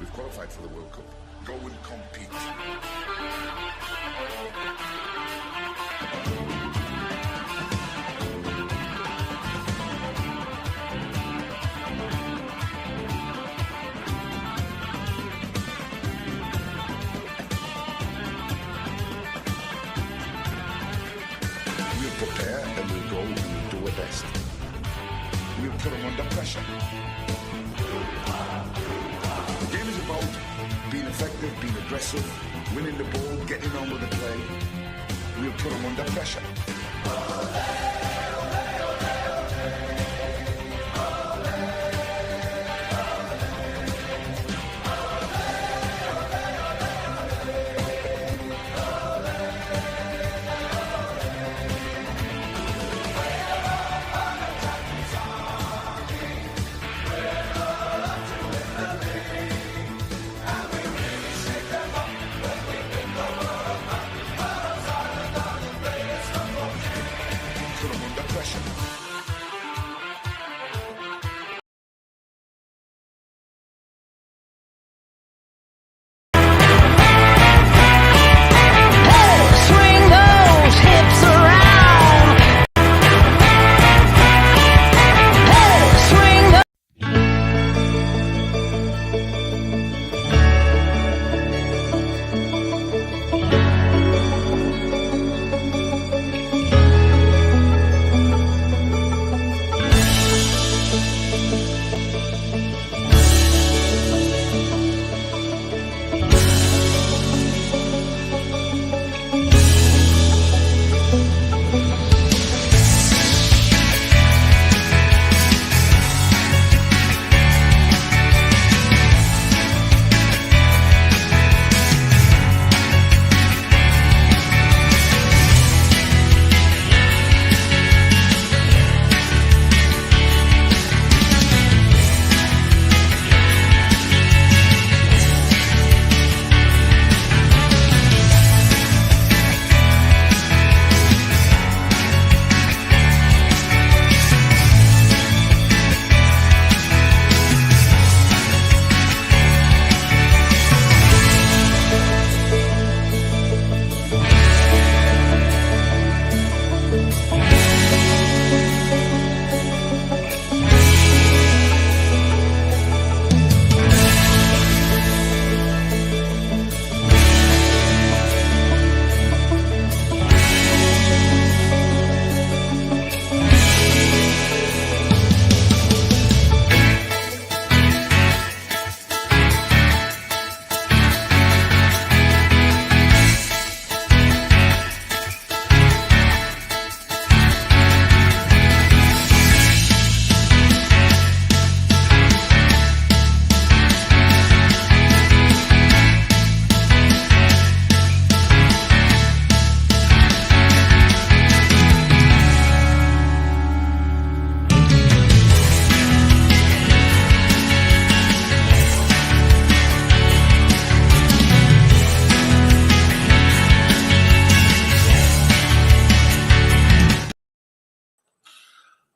We've qualified for the World Cup. Go and compete. We'll prepare and we'll go and we'll do our best. We'll put them under pressure. The game is about being effective, being aggressive, winning the ball, getting on with the play. We'll put them under pressure.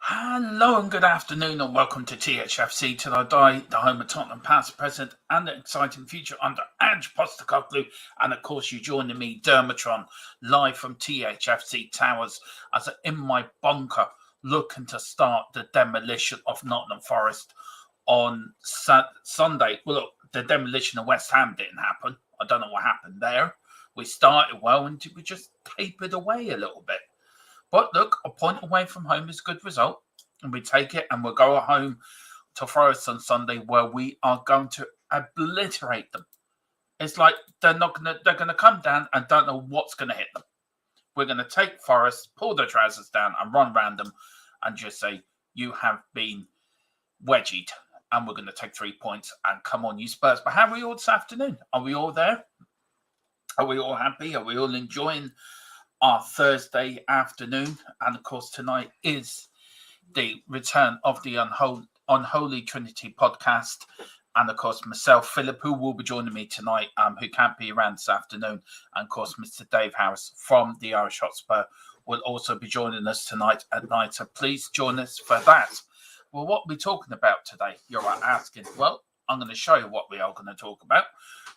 Hello and good afternoon and welcome to THFC Till I Die, the home of Tottenham past, present and the exciting future under Ange Postecoglou, and of course you joining me, Dermatron, live from THFC Towers as I'm in my bunker looking to start the demolition of Nottingham Forest on Sunday. Well, look, the demolition of West Ham didn't happen. I don't know what happened there. We started well and we just tapered away a little bit. But look, a point away from home is a good result. And we take it and we'll go home to Forest on Sunday where we are going to obliterate them. It's like they're gonna come down and don't know what's gonna hit them. We're gonna take Forest, pull their trousers down and run around them and just say, you have been wedgied. And we're gonna take 3 points and come on, you Spurs. But how are we all this afternoon? Are we all there? Are we all happy? Are we all enjoying our Thursday afternoon? And of course, tonight is the return of the Unholy Trinity podcast. And of course, myself, Philip, who will be joining me tonight, who can't be around this afternoon. And of course, Mr. Dave Harris from the Irish Hotspur will also be joining us tonight at night. So please join us for that. Well, what are we talking about today? You're asking. Well, I'm going to show you what we are going to talk about.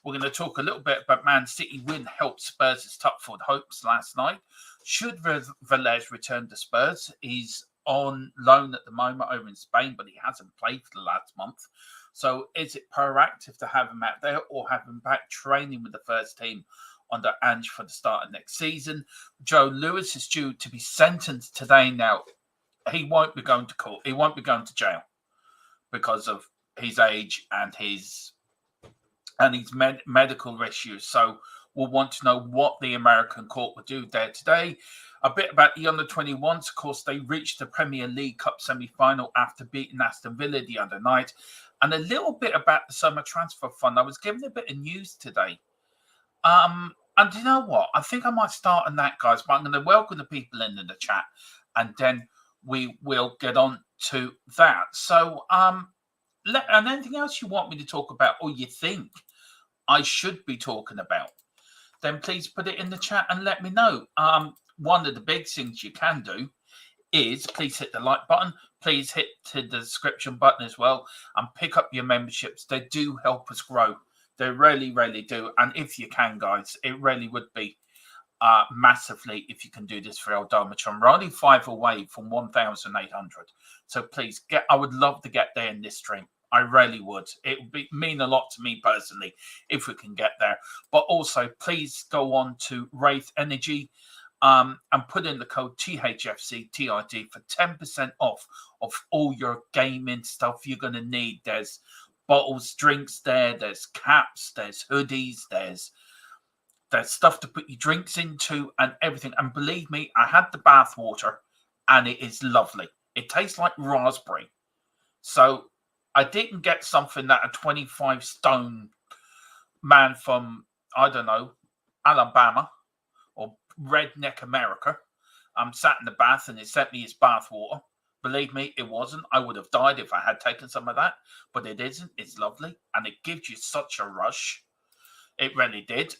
We're going to talk a little bit about Man City win helped Spurs' top-forward hopes last night. Should Velez return to Spurs? He's on loan at the moment over in Spain, but he hasn't played for the last month. So is it proactive to have him out there or have him back training with the first team under Ange for the start of next season? Joe Lewis is due to be sentenced today. Now, he won't be going to court. He won't be going to jail because of his age and his medical issues. So we'll want to know what the American court will do there today. A bit about the under-21s. Of course, they reached the Premier League Cup semi-final after beating Aston Villa the other night. And a little bit about the summer transfer fund. I was given a bit of news today. And you know what? I think I might start on that, guys. But I'm going to welcome the people in the chat. And then we will get on to that. So, and anything else you want me to talk about or you think I should be talking about, then please put it in the chat and let me know. One of the big things you can do is please hit the like button. Please hit the description button as well and pick up your memberships. They do help us grow. They really, really do. And if you can, guys, it really would be massively if you can do this for El Domatron. We're only 5 away from 1,800. So please I would love to get there in this stream. I really would. It would mean a lot to me personally if we can get there. But also, please go on to Wraith Energy and put in the code THFC TID for 10% off of all your gaming stuff you're going to need. There's bottles, drinks there. There's caps. There's hoodies. There's stuff to put your drinks into and everything. And believe me, I had the bath water and it is lovely. It tastes like raspberry. So I didn't get something that a 25-stone man from, I don't know, Alabama or redneck America sat in the bath and he sent me his bath water. Believe me, it wasn't. I would have died if I had taken some of that, but it isn't. It's lovely and it gives you such a rush. It really did.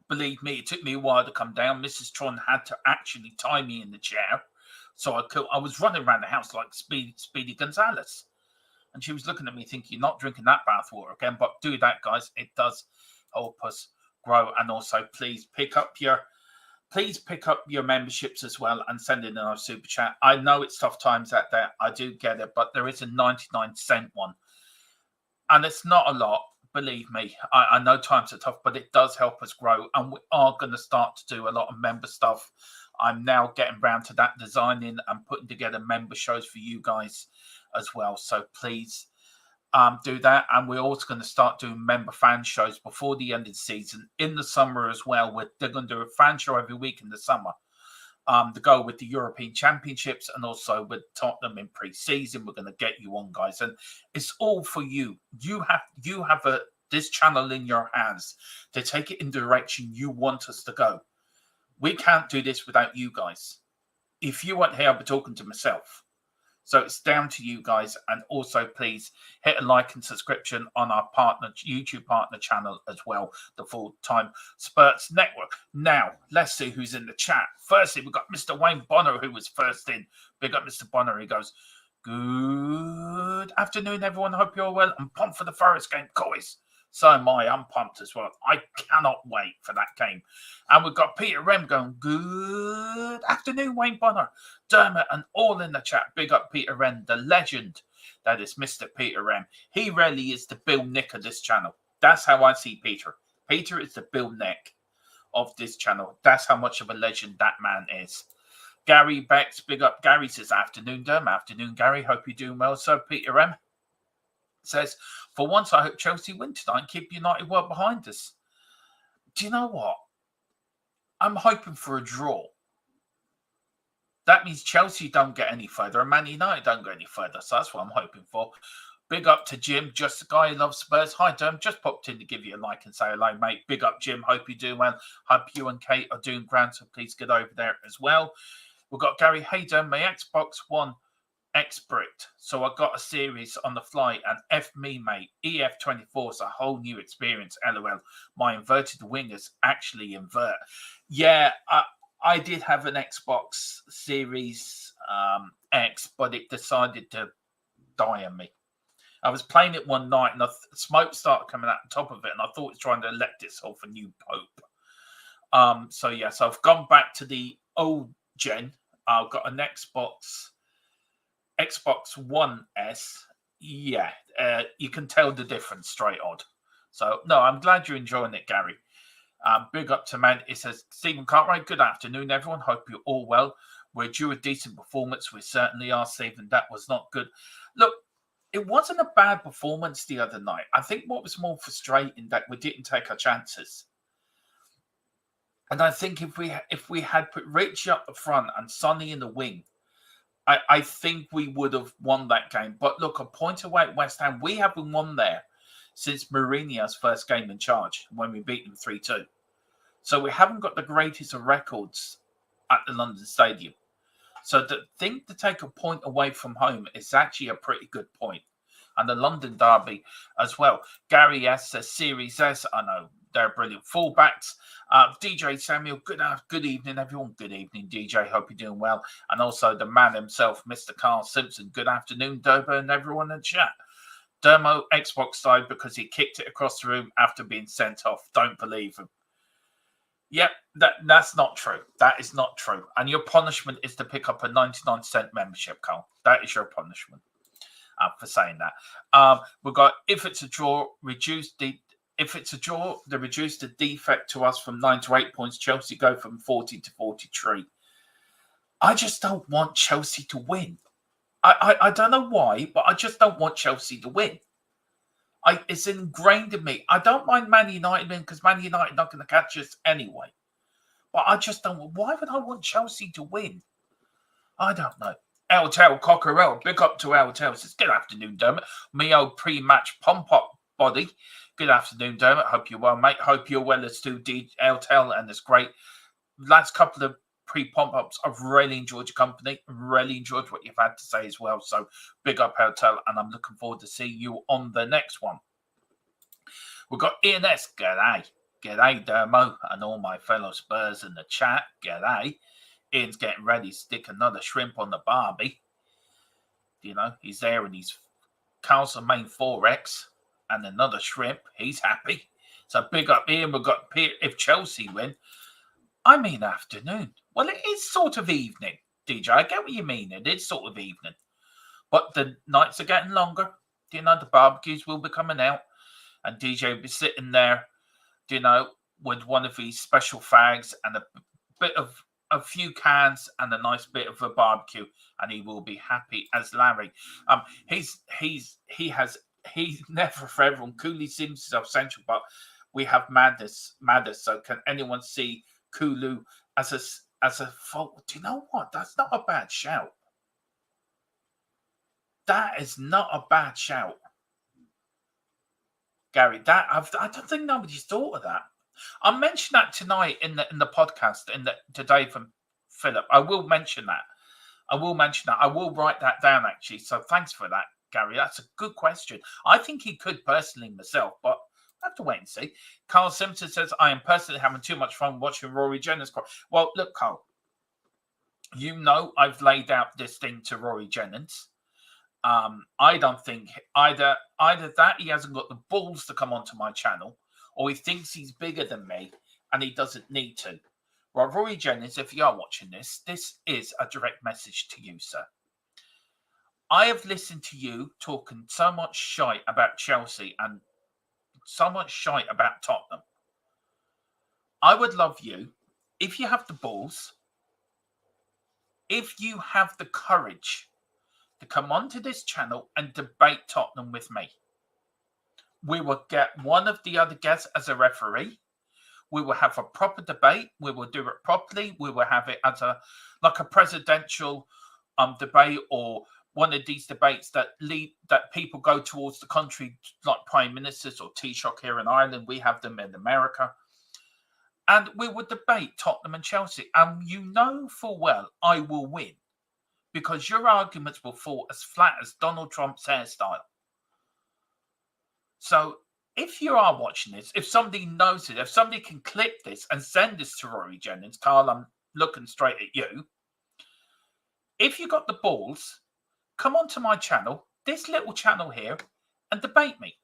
Believe me, it took me a while to come down. Mrs. Tron had to actually tie me in the chair. So I was running around the house like Speedy Gonzales. And she was looking at me thinking, you're not drinking that bathwater again. But do that, guys. It does help us grow. And also, please pick up your memberships as well and send in our super chat. I know it's tough times out there. I do get it. But there is a 99-cent one. And it's not a lot. Believe me, I know times are tough, but it does help us grow. And we are going to start to do a lot of member stuff. I'm now getting around to that, designing and putting together member shows for you guys as well. So please do that. And we're also going to start doing member fan shows before the end of the season in the summer as well. They're going to do a fan show every week in the summer to go with the European Championships and also with Tottenham in pre-season. We're going to get you on, guys. And it's all for you. You have this channel in your hands to take it in the direction you want us to go. We can't do this without you guys. If you weren't here, I'd be talking to myself. So it's down to you guys. And also, please hit a like and subscription on our YouTube partner channel as well, the Full-Time Spurs Network. Now, let's see who's in the chat. Firstly, we've got Mr. Wayne Bonner, who was first in. Big up, Mr. Bonner. He goes, good afternoon, everyone. Hope you're well. I'm pumped for the Forest game, guys. So am I. I'm pumped as well. I cannot wait for that game. And we've got Peter Rem going, good afternoon, Wayne Bonner, Dermot, and all in the chat. Big up Peter Rem, the legend that is Mr. Peter Rem. He really is the Bill Nick of this channel. That's how I see Peter. Peter is the Bill Nick of this channel. That's how much of a legend that man is. Gary Bex, big up. Gary says, afternoon, Dermot. Afternoon, Gary. Hope you're doing well. So Peter Rem says, for once, I hope Chelsea win tonight and keep United well behind us. Do you know what? I'm hoping for a draw. That means Chelsea don't get any further and Man United don't go any further. So that's what I'm hoping for. Big up to Jim, just a guy who loves Spurs. Hi, Derm. Just popped in to give you a like and say hello, mate. Big up, Jim. Hope you're doing well. Hope you and Kate are doing grand, so please get over there as well. We've got Gary. Hey, Derm. My Xbox One expert, so I got a series on the fly, and F me, mate. EF24 is a whole new experience. LOL. My inverted wingers actually invert. Yeah, I did have an Xbox Series X, but it decided to die on me. I was playing it one night and smoke started coming out the top of it, and I thought it was trying to elect itself a new pope. So I've gone back to the old gen. I've got an Xbox One S. Yeah, you can tell the difference straight on. So, no, I'm glad you're enjoying it, Gary. Big up to man. It says, Stephen Cartwright, good afternoon, everyone. Hope you're all well. We're due a decent performance. We certainly are, Stephen. That was not good. Look, it wasn't a bad performance the other night. I think what was more frustrating that we didn't take our chances. And I think if we had put Richie up the front and Sonny in the wing, I think we would have won that game. But look, a point away at West Ham, we haven't won there since Mourinho's first game in charge when we beat them 3-2. So we haven't got the greatest of records at the London Stadium. So to take a point away from home is actually a pretty good point. And the London derby as well. Gary S says Series S. I know they're brilliant fullbacks. DJ Samuel, good evening, everyone. Good evening, DJ. Hope you're doing well. And also the man himself, Mr. Carl Simpson. Good afternoon, Derbo, and everyone in chat. Dermo, Xbox died because he kicked it across the room after being sent off. Don't believe him. Yep, that's not true. That is not true. And your punishment is to pick up a 99-cent membership, Carl. That is your punishment for saying that. We've got, if it's a draw, they reduce the defect to us from 9 to 8 points. Chelsea go from 40 to 43. I just don't want Chelsea to win. I don't know why, but I just don't want Chelsea to win. It's ingrained in me. I don't mind Man United winning because Man United are not going to catch us anyway. But I just don't. Why would I want Chelsea to win? I don't know. Eltel Cockerell, big up to Eltel. Says, good afternoon, Dermot. Me old pre-match pump-up body. Good afternoon, Dermot. Hope you're well, mate. Hope you're well as too, Eltel, and it's great. Last couple of pre-pump-ups, I've really enjoyed your company. Really enjoyed what you've had to say as well. So big up, Eltel, and I'm looking forward to seeing you on the next one. We've got Ian S. G'day. G'day, Dermo, and all my fellow Spurs in the chat. G'day. Ian's getting ready to stick another shrimp on the barbie. You know, he's there and he's Carl's main 4X and another shrimp. He's happy. So big up Ian. We've got if Chelsea win, I mean afternoon. Well, it is sort of evening, DJ. I get what you mean. It is sort of evening. But the nights are getting longer. You know, the barbecues will be coming out. And DJ will be sitting there, you know, with one of these special fags and a few cans and a nice bit of a barbecue. And he will be happy as Larry. He's never for everyone. Cooley seems self-central, but we have madness. So can anyone see Kulu as a fault? Do you know what? That's not a bad shout. That is not a bad shout, Gary. That I don't think nobody's thought of that. I'll mention that tonight in the podcast today from Philip. I will mention that. I will write that down actually. So thanks for that, Gary. That's a good question. I think he could personally myself, but I have to wait and see. Carl Simpson says, I am personally having too much fun watching Rory Jennings cry. Well, look, Carl, you know I've laid out this thing to Rory Jennings. I don't think either that he hasn't got the balls to come onto my channel, or he thinks he's bigger than me and he doesn't need to. Well, Rory Jennings, if you are watching this is a direct message to you, sir. I have listened to you talking so much shite about Chelsea and so much shite about Tottenham. I would love you, if you have the balls, if you have the courage to come onto this channel and debate Tottenham with me. We will get one of the other guests as a referee. We will have a proper debate. We will do it properly. We will have it as a presidential debate, or one of these debates that people go towards the country, like prime ministers or Taoiseach here in Ireland. We have them in America. And we will debate Tottenham and Chelsea. And you know full well I will win, because your arguments will fall as flat as Donald Trump's hairstyle. So if you are watching this, if somebody knows it, if somebody can clip this and send this to Rory Jennings, Carl, I'm looking straight at you. If you got the balls, come onto my channel, this little channel here, and debate me.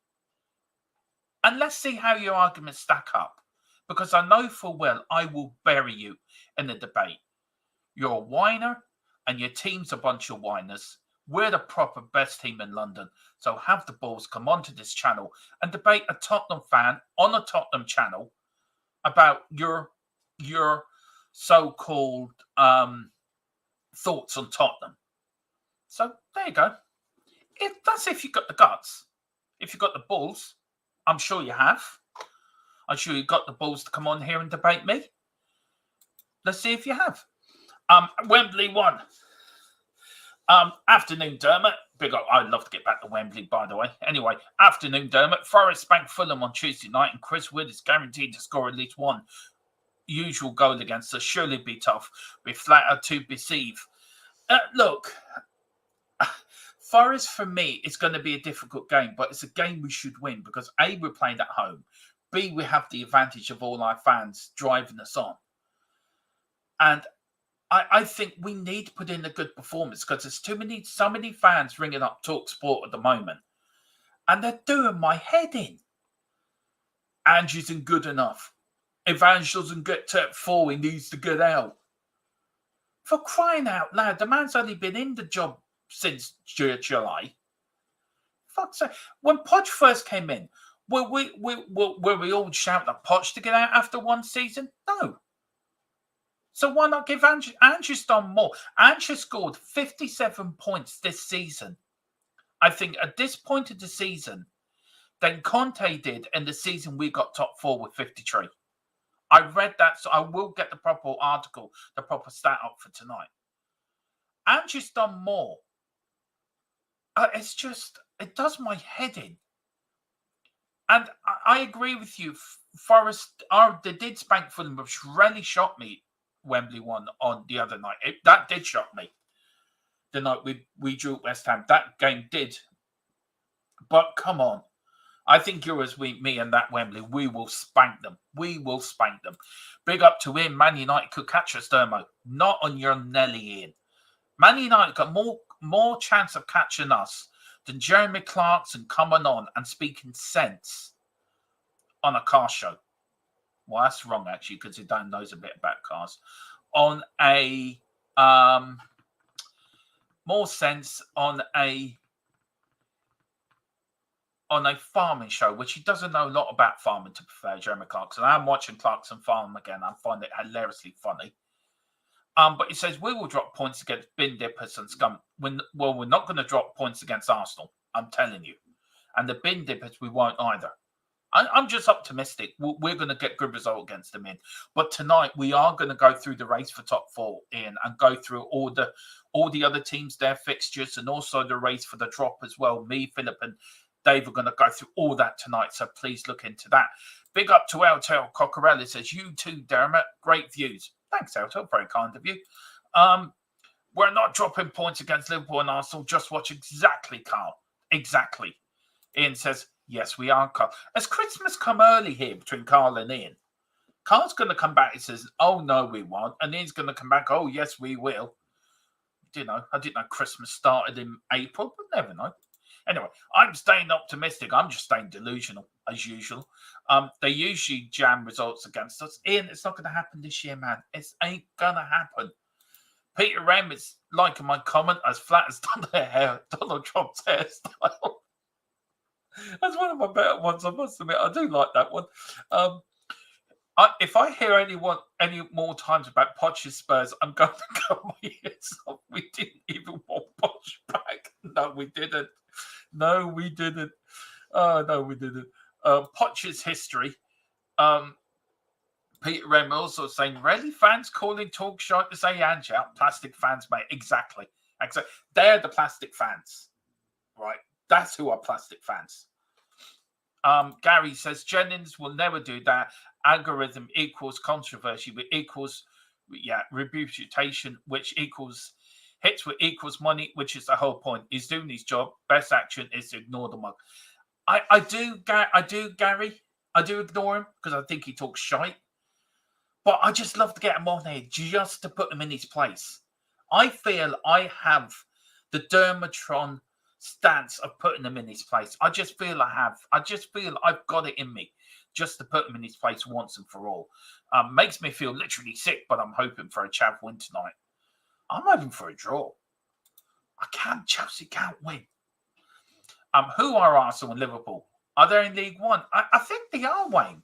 And let's see how your arguments stack up. Because I know full well I will bury you in the debate. You're a whiner and your team's a bunch of whiners. We're the proper best team in London. So have the balls come onto this channel and debate a Tottenham fan on a Tottenham channel about your so-called thoughts on Tottenham. So there you go. If you've got the guts. If you've got the balls, I'm sure you have. I'm sure you've got the balls to come on here and debate me. Let's see if you have. Wembley won. Afternoon, Dermot. Big up. I'd love to get back to Wembley, by the way. Anyway, afternoon, Dermot. Forest spanked Fulham on Tuesday night, and Chris Wood is guaranteed to score at least one usual goal against us. Surely be tough. We're flatter to deceive. Look, Forest for me is going to be a difficult game, but it's a game we should win because A, we're playing at home. B, we have the advantage of all our fans driving us on. And I think we need to put in a good performance because there's so many fans ringing up TalkSport at the moment. And they're doing my head in. Ange isn't good enough. If Ange doesn't get to 4, he needs to get out. For crying out loud, the man's only been in the job since July. Fuck's sake. When Poch first came in, were we all shouting at Poch to get out after one season? No. So why not give Ange? Ange has done more. Ange has scored 57 points this season. I think at this point of the season, than Conte did in the season we got top 4 with 53. I read that, so I will get the proper article, the proper stat up for tonight. Ange has done more. It does my head in. And I agree with you. Forest, they did spank Fulham, which really shocked me. Wembley won on the other night. That did shock me. The night we drew at West Ham. That game did. But come on. I think you're as me and that Wembley. We will spank them. We will spank them. Big up to him. Man United could catch us, Dermo. Not on your Nelly, Ian. Man United got more chance of catching us than Jeremy Clarkson coming on and speaking sense on a car show. Well, that's wrong, actually, because he knows a bit about cars. On a more sense on a farming show, which he doesn't know a lot about farming, to be fair, Jeremy Clarkson. I'm watching Clarkson farm again. I find it hilariously funny. But he says, we will drop points against bin dippers and scum. We're not going to drop points against Arsenal, I'm telling you. And the bin dippers, we won't either. I'm just optimistic. We're going to get good result against them in. But tonight, we are going to go through the race for top 4, Ian, and go through all the other teams, their fixtures, and also the race for the drop as well. Me, Philip, and Dave are going to go through all that tonight, so please look into that. Big up to Eltel Coccarelli. Says, you too, Dermot. Great views. Thanks, Eltel. Very kind of you. We're not dropping points against Liverpool and Arsenal. Just watch exactly, Carl. Exactly. Ian says, yes, we are, Carl. Has Christmas come early here between Carl and Ian? Carl's going to come back and says, oh, no, we won't. And Ian's going to come back, oh, yes, we will. I didn't know Christmas started in April, but never know. Anyway, I'm staying optimistic. I'm just staying delusional, as usual. They usually jam results against us. Ian, it's not going to happen this year, man. It ain't going to happen. Peter Rem is liking my comment as flat as Donald Trump's hairstyle. That's one of my better ones, I must admit. I do like that one. If I hear any more times about Poch's Spurs, I'm going to cut my ears off. We didn't even want Poch back. No, we didn't. No, we didn't. No, we didn't. Poch's history. Peter Rem also saying, really, fans calling talk shite to say Ange out? Plastic fans, mate. Exactly. They're the plastic fans. Right? That's who are plastic fans. Gary says, Jennings will never do that. Algorithm equals controversy, which equals reputation, which equals hits, which equals money, which is the whole point. He's doing his job. Best action is to ignore the mug. I do, Gary. I do ignore him because I think he talks shite. But I just love to get him on here just to put him in his place. I feel I have the Dermatron stance of putting him in his place. I just feel I have. I just feel I've got it in me just to put him in his place once and for all. Makes me feel literally sick, but I'm hoping for a Chav win tonight. I'm hoping for a draw. Chelsea can't win. Who are Arsenal and Liverpool? Are they in League One? I think they are, Wayne.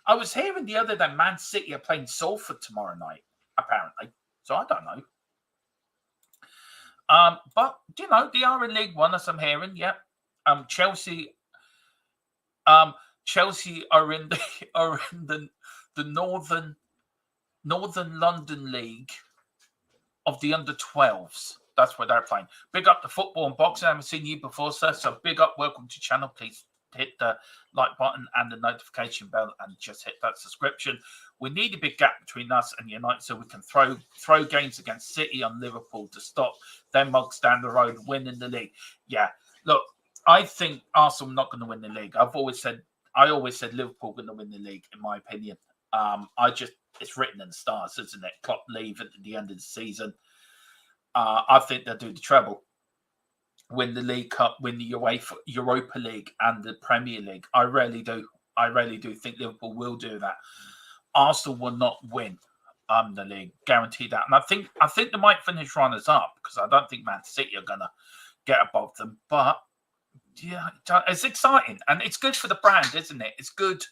I was hearing the other day Man City are playing Salford tomorrow night, apparently. So I don't know. But you know, they are in League One, as I'm hearing. Yeah. Chelsea are in the Northern London League of the under-12s. That's where they're playing. Big up the football and boxing. I haven't seen you before, sir. So big up. Welcome to the channel. Please hit the like button and the notification bell and just hit that subscription. We need a big gap between us and United so we can throw games against City on Liverpool to stop them mugs down the road winning the league. Yeah, look, I think Arsenal are not going to win the league. I always said Liverpool going to win the league, in my opinion. It's written in the stars, isn't it? Klopp leave at the end of the season. I think they'll do the treble, win the League Cup, win the Europa League and the Premier League. I really do. I really do think Liverpool will do that. Arsenal will not win the league, guarantee that. And I think they might finish runners up because I don't think Man City are gonna get above them. But yeah, it's exciting and it's good for the brand, isn't it? It's good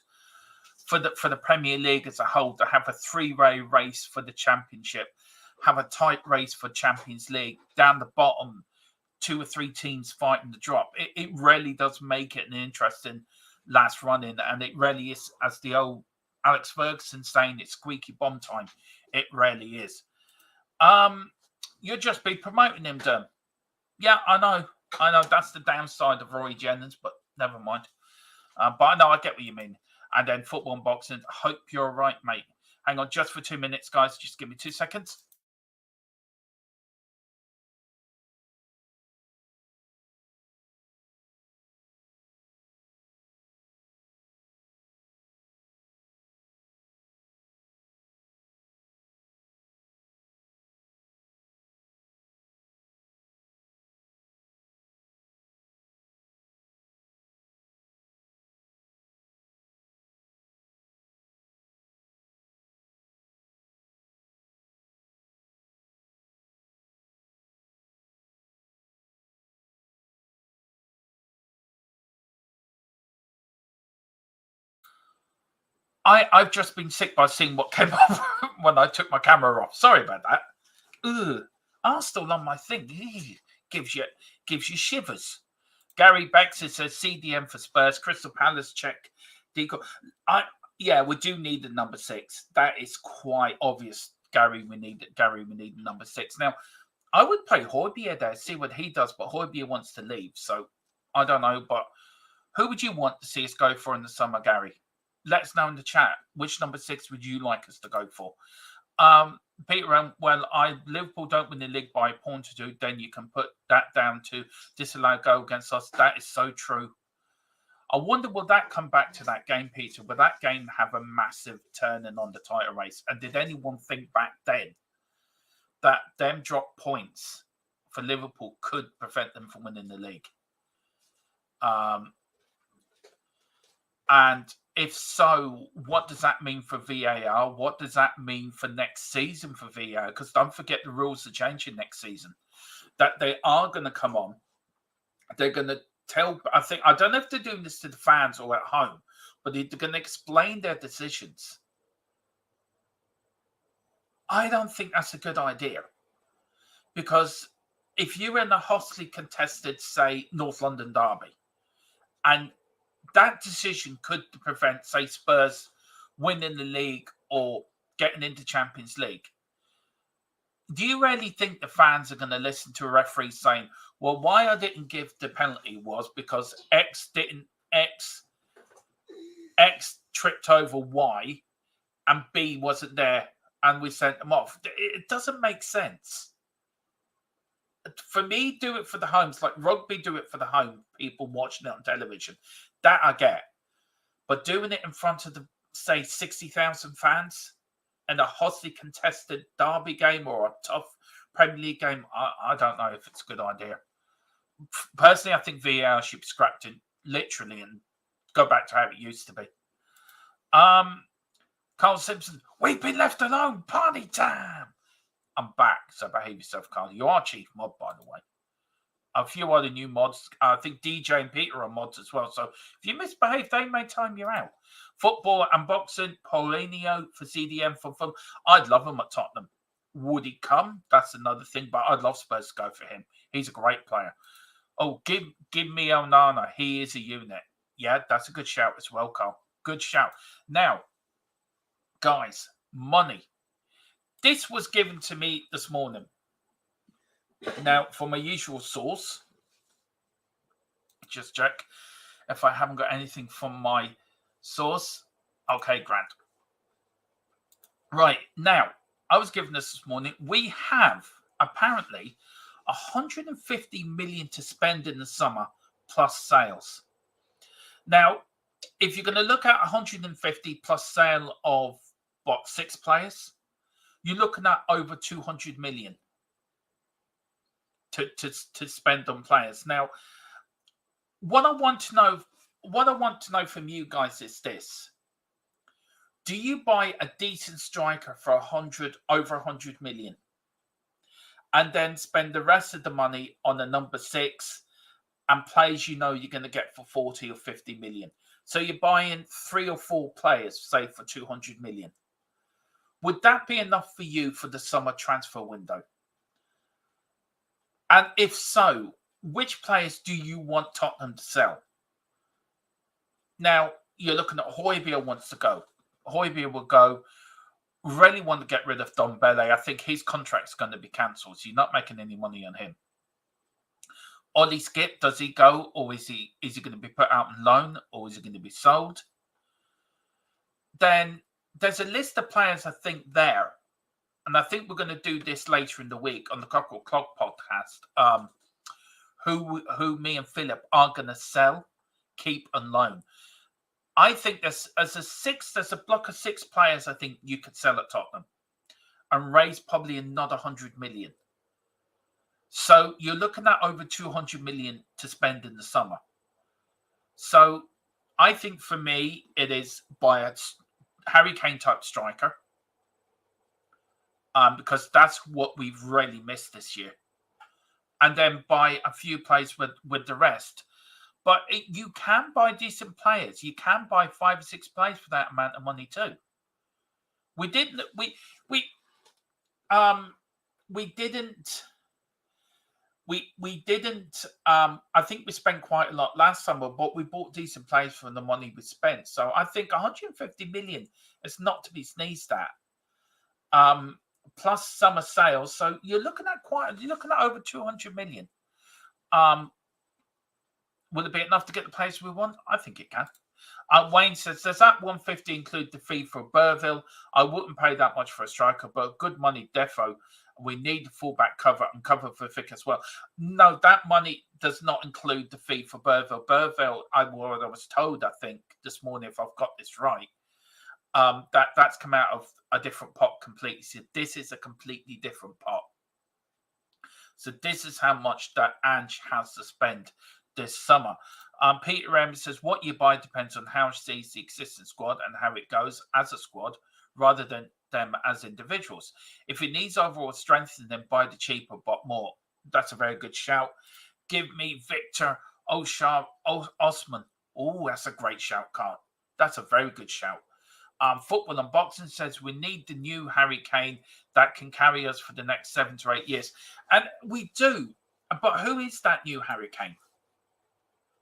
for the Premier League as a whole to have a three-way race for the Championship, have a tight race for Champions League. Down the bottom, 2 or 3 teams fighting the drop. It really does make it an interesting last run-in, and it really is, as the old Alex Ferguson saying, it's squeaky bomb time. It really is. You'll just be promoting him, Derm. Yeah, I know. That's the downside of Roy Jennings, but never mind. But I know, I get what you mean. And then football and boxing. I hope you're right, mate. Hang on just for 2 minutes, guys. Just give me 2 seconds. I've just been sick by seeing what came up when I took my camera off. Sorry about that. Arsenal on my thing. Gives you shivers. Gary Baxter says CDM for Spurs. Crystal Palace check. Deco. Yeah, we do need the number 6. That is quite obvious. Gary, we need the number 6. Now, I would play Hotpsur there, see what he does, but Hotpsur wants to leave, so I don't know. But who would you want to see us go for in the summer, Gary? Let us know in the chat. Which number 6 would you like us to go for? Peter, Liverpool don't win the league by a point or 2, then you can put that down to disallow goal against us. That is so true. I wonder, will that come back to that game, Peter? Will that game have a massive turning on the title race? And did anyone think back then that them drop points for Liverpool could prevent them from winning the league? And if so, what does that mean for VAR? What does that mean for next season for VAR? Because don't forget, the rules are changing next season. That they are going to come on. They're going to tell, I don't know if they're doing this to the fans or at home, but they're going to explain their decisions. I don't think that's a good idea. Because if you're in a hotly contested, say, North London derby, and that decision could prevent, say, Spurs winning the league or getting into Champions League. Do you really think the fans are going to listen to a referee saying, well, why I didn't give the penalty was because X tripped over Y and B wasn't there and we sent them off? It doesn't make sense. For me, do it for the homes, like rugby, do it for the home people watching it on television. That I get. But doing it in front of the, say, 60,000 fans in a hotly contested derby game or a tough Premier League game, I don't know if it's a good idea. Personally, I think VAR should be scrapped in literally and go back to how it used to be. Carl Simpson, we've been left alone. Party time. I'm back, so behave yourself, Carl. You are chief mod, by the way. A few other new mods. I think DJ and Peter are mods as well. So if you misbehave, they may time you out. Football and boxing, Paulinho for CDM for fun. I'd love him at Tottenham. Would he come? That's another thing, but I'd love Spurs to go for him. He's a great player. Oh, give me Onana. He is a unit. Yeah, that's a good shout as well, Carl. Good shout. Now, guys, money. This was given to me this morning. Now, from my usual source, just check if I haven't got anything from my source. Okay, Grant. Right, now, I was given this morning. We have, apparently, 150 million to spend in the summer, plus sales. Now, if you're going to look at 150 plus sale of, 6 players, you're looking at over 200 million. To spend on players. Now, what I want to know from you guys is this: do you buy a decent striker for over 100 million, and then spend the rest of the money on a number 6 and players you know you're going to get for 40 or 50 million? So you're buying 3 or 4 players, say for 200 million. Would that be enough for you for the summer transfer window? And if so, which players do you want Tottenham to sell? Now, you're looking at Hotpsur wants to go. Hotpsur will go. Really want to get rid of Dombele. I think his contract's going to be cancelled, so you're not making any money on him. Ollie Skip, does he go, or is he going to be put out on loan, or is he going to be sold? Then there's a list of players, I think, there. And I think we're going to do this later in the week on the Cockerel Clock podcast, who me and Philip are going to sell, keep, and loan. I think there's a block of 6 players I think you could sell at Tottenham and raise probably another 100 million. So you're looking at over 200 million to spend in the summer. So I think for me, it is buy a Harry Kane type striker. Because that's what we've really missed this year. And then buy a few players with the rest. But you can buy decent players. You can buy 5 or 6 players for that amount of money too. We didn't. I think we spent quite a lot last summer, but we bought decent players for the money we spent. So I think 150 million is not to be sneezed at. Plus summer sales, so you're looking at over 200 million. Will it be enough to get the players we want? I think it can. Wayne says, does that 150 include the fee for Burville? I wouldn't pay that much for a striker, but good money, defo. We need fullback cover and cover for Vic as well. No, that money does not include the fee for Burville. Burville, I was told, I think, this morning, if I've got this right, that's come out of a different pot completely. So this is a completely different pot. So this is how much that Ange has to spend this summer. Peter M says, what you buy depends on how he sees the existing squad and how it goes as a squad rather than them as individuals. If it needs overall strength, then buy the cheaper but more. That's a very good shout. Give me Victor Osman. Oh, that's a great shout, Carl. That's a very good shout. Football and Boxing says we need the new Harry Kane that can carry us for the next 7 to 8 years. And we do. But who is that new Harry Kane?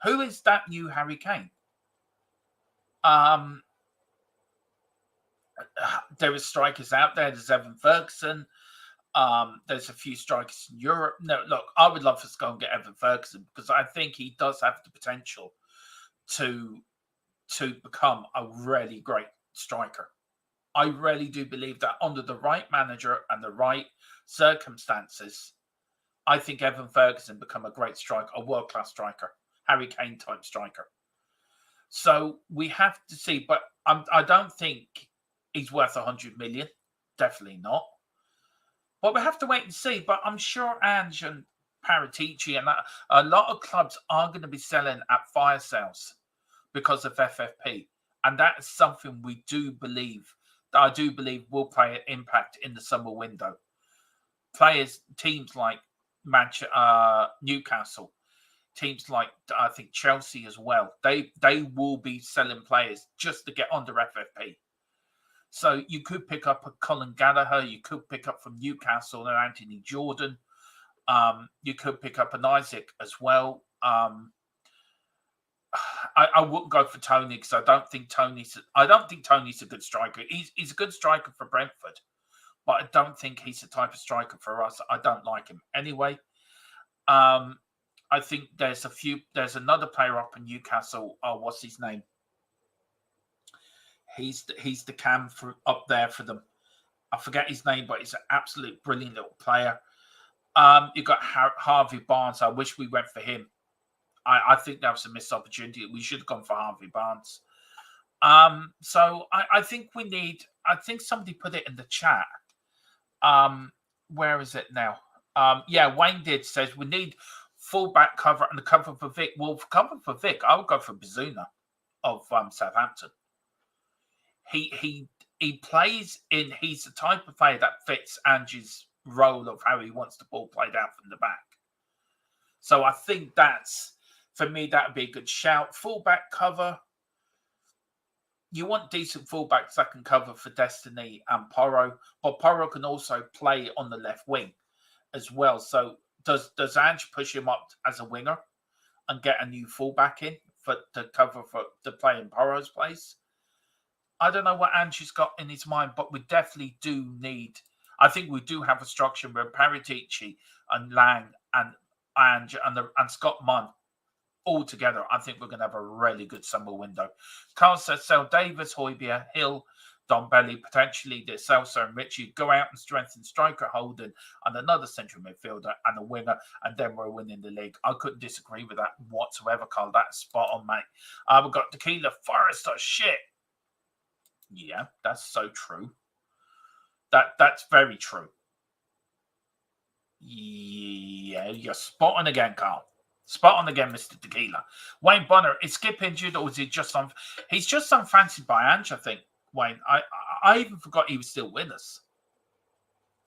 Who is that new Harry Kane? There are strikers out there. There's Evan Ferguson. There's a few strikers in Europe. No, look, I would love us to go and get Evan Ferguson because I think he does have the potential to become a really great striker. I really do believe that under the right manager and the right circumstances, I think Evan Ferguson become a great striker, a world-class striker, Harry Kane type striker. So we have to see, but I don't think he's worth 100 million. Definitely not. But we have to wait and see. But I'm sure Ange and Paratici, and that, a lot of clubs are going to be selling at fire sales because of FFP, and that is something I do believe will play an impact in the summer window. Teams like Newcastle, teams like I think Chelsea as well, they will be selling players just to get under FFP. So you could pick up a Colin Gallagher, you could pick up from Newcastle an Anthony Jordan, you could pick up an Isaac as well. I wouldn't go for Tony because I don't think Tony's a good striker. He's a good striker for Brentford, but I don't think he's the type of striker for us. I don't like him anyway. I think there's another player up in Newcastle. Oh, what's his name? He's the cam for up there for them. I forget his name, but he's an absolute brilliant little player. You've got Harvey Barnes. I wish we went for him. I think that was a missed opportunity. We should have gone for Harvey Barnes. So I think I think somebody put it in the chat. Where is it now? Wayne says we need fullback cover and the cover for Vic. Well, for cover for Vic, I would go for Bazuna of Southampton. He plays in. He's the type of player that fits Ange's role of how he wants the ball played out from the back. So I think for me, that would be a good shout. Fullback cover. You want decent fullbacks that can cover for Destiny and Porro, but Porro can also play on the left wing as well. So does Ange push him up as a winger and get a new fullback in to cover for to play in Porro's place? I don't know what Ange's got in his mind, but we definitely do need. I think we do have a structure where Paratici and Lang and Ange and Scott Munn all together. I think we're going to have a really good summer window. Carl says sell Davis, Højbjerg, Hill, Dombelli, potentially the Celso and Richie. Go out and strengthen striker Holden and another central midfielder and a winger, and then we're winning the league. I couldn't disagree with that whatsoever, Carl. That's spot on, mate. We've got Tequila Forest or shit. Yeah, that's so true. That's very true. Yeah, you're spot on again, Carl. Spot on again, Mr. Tequila. Wayne Bonner, is Skip injured or is he just on? He's just unfancied by Ange, I think, Wayne. I even forgot he was still with us.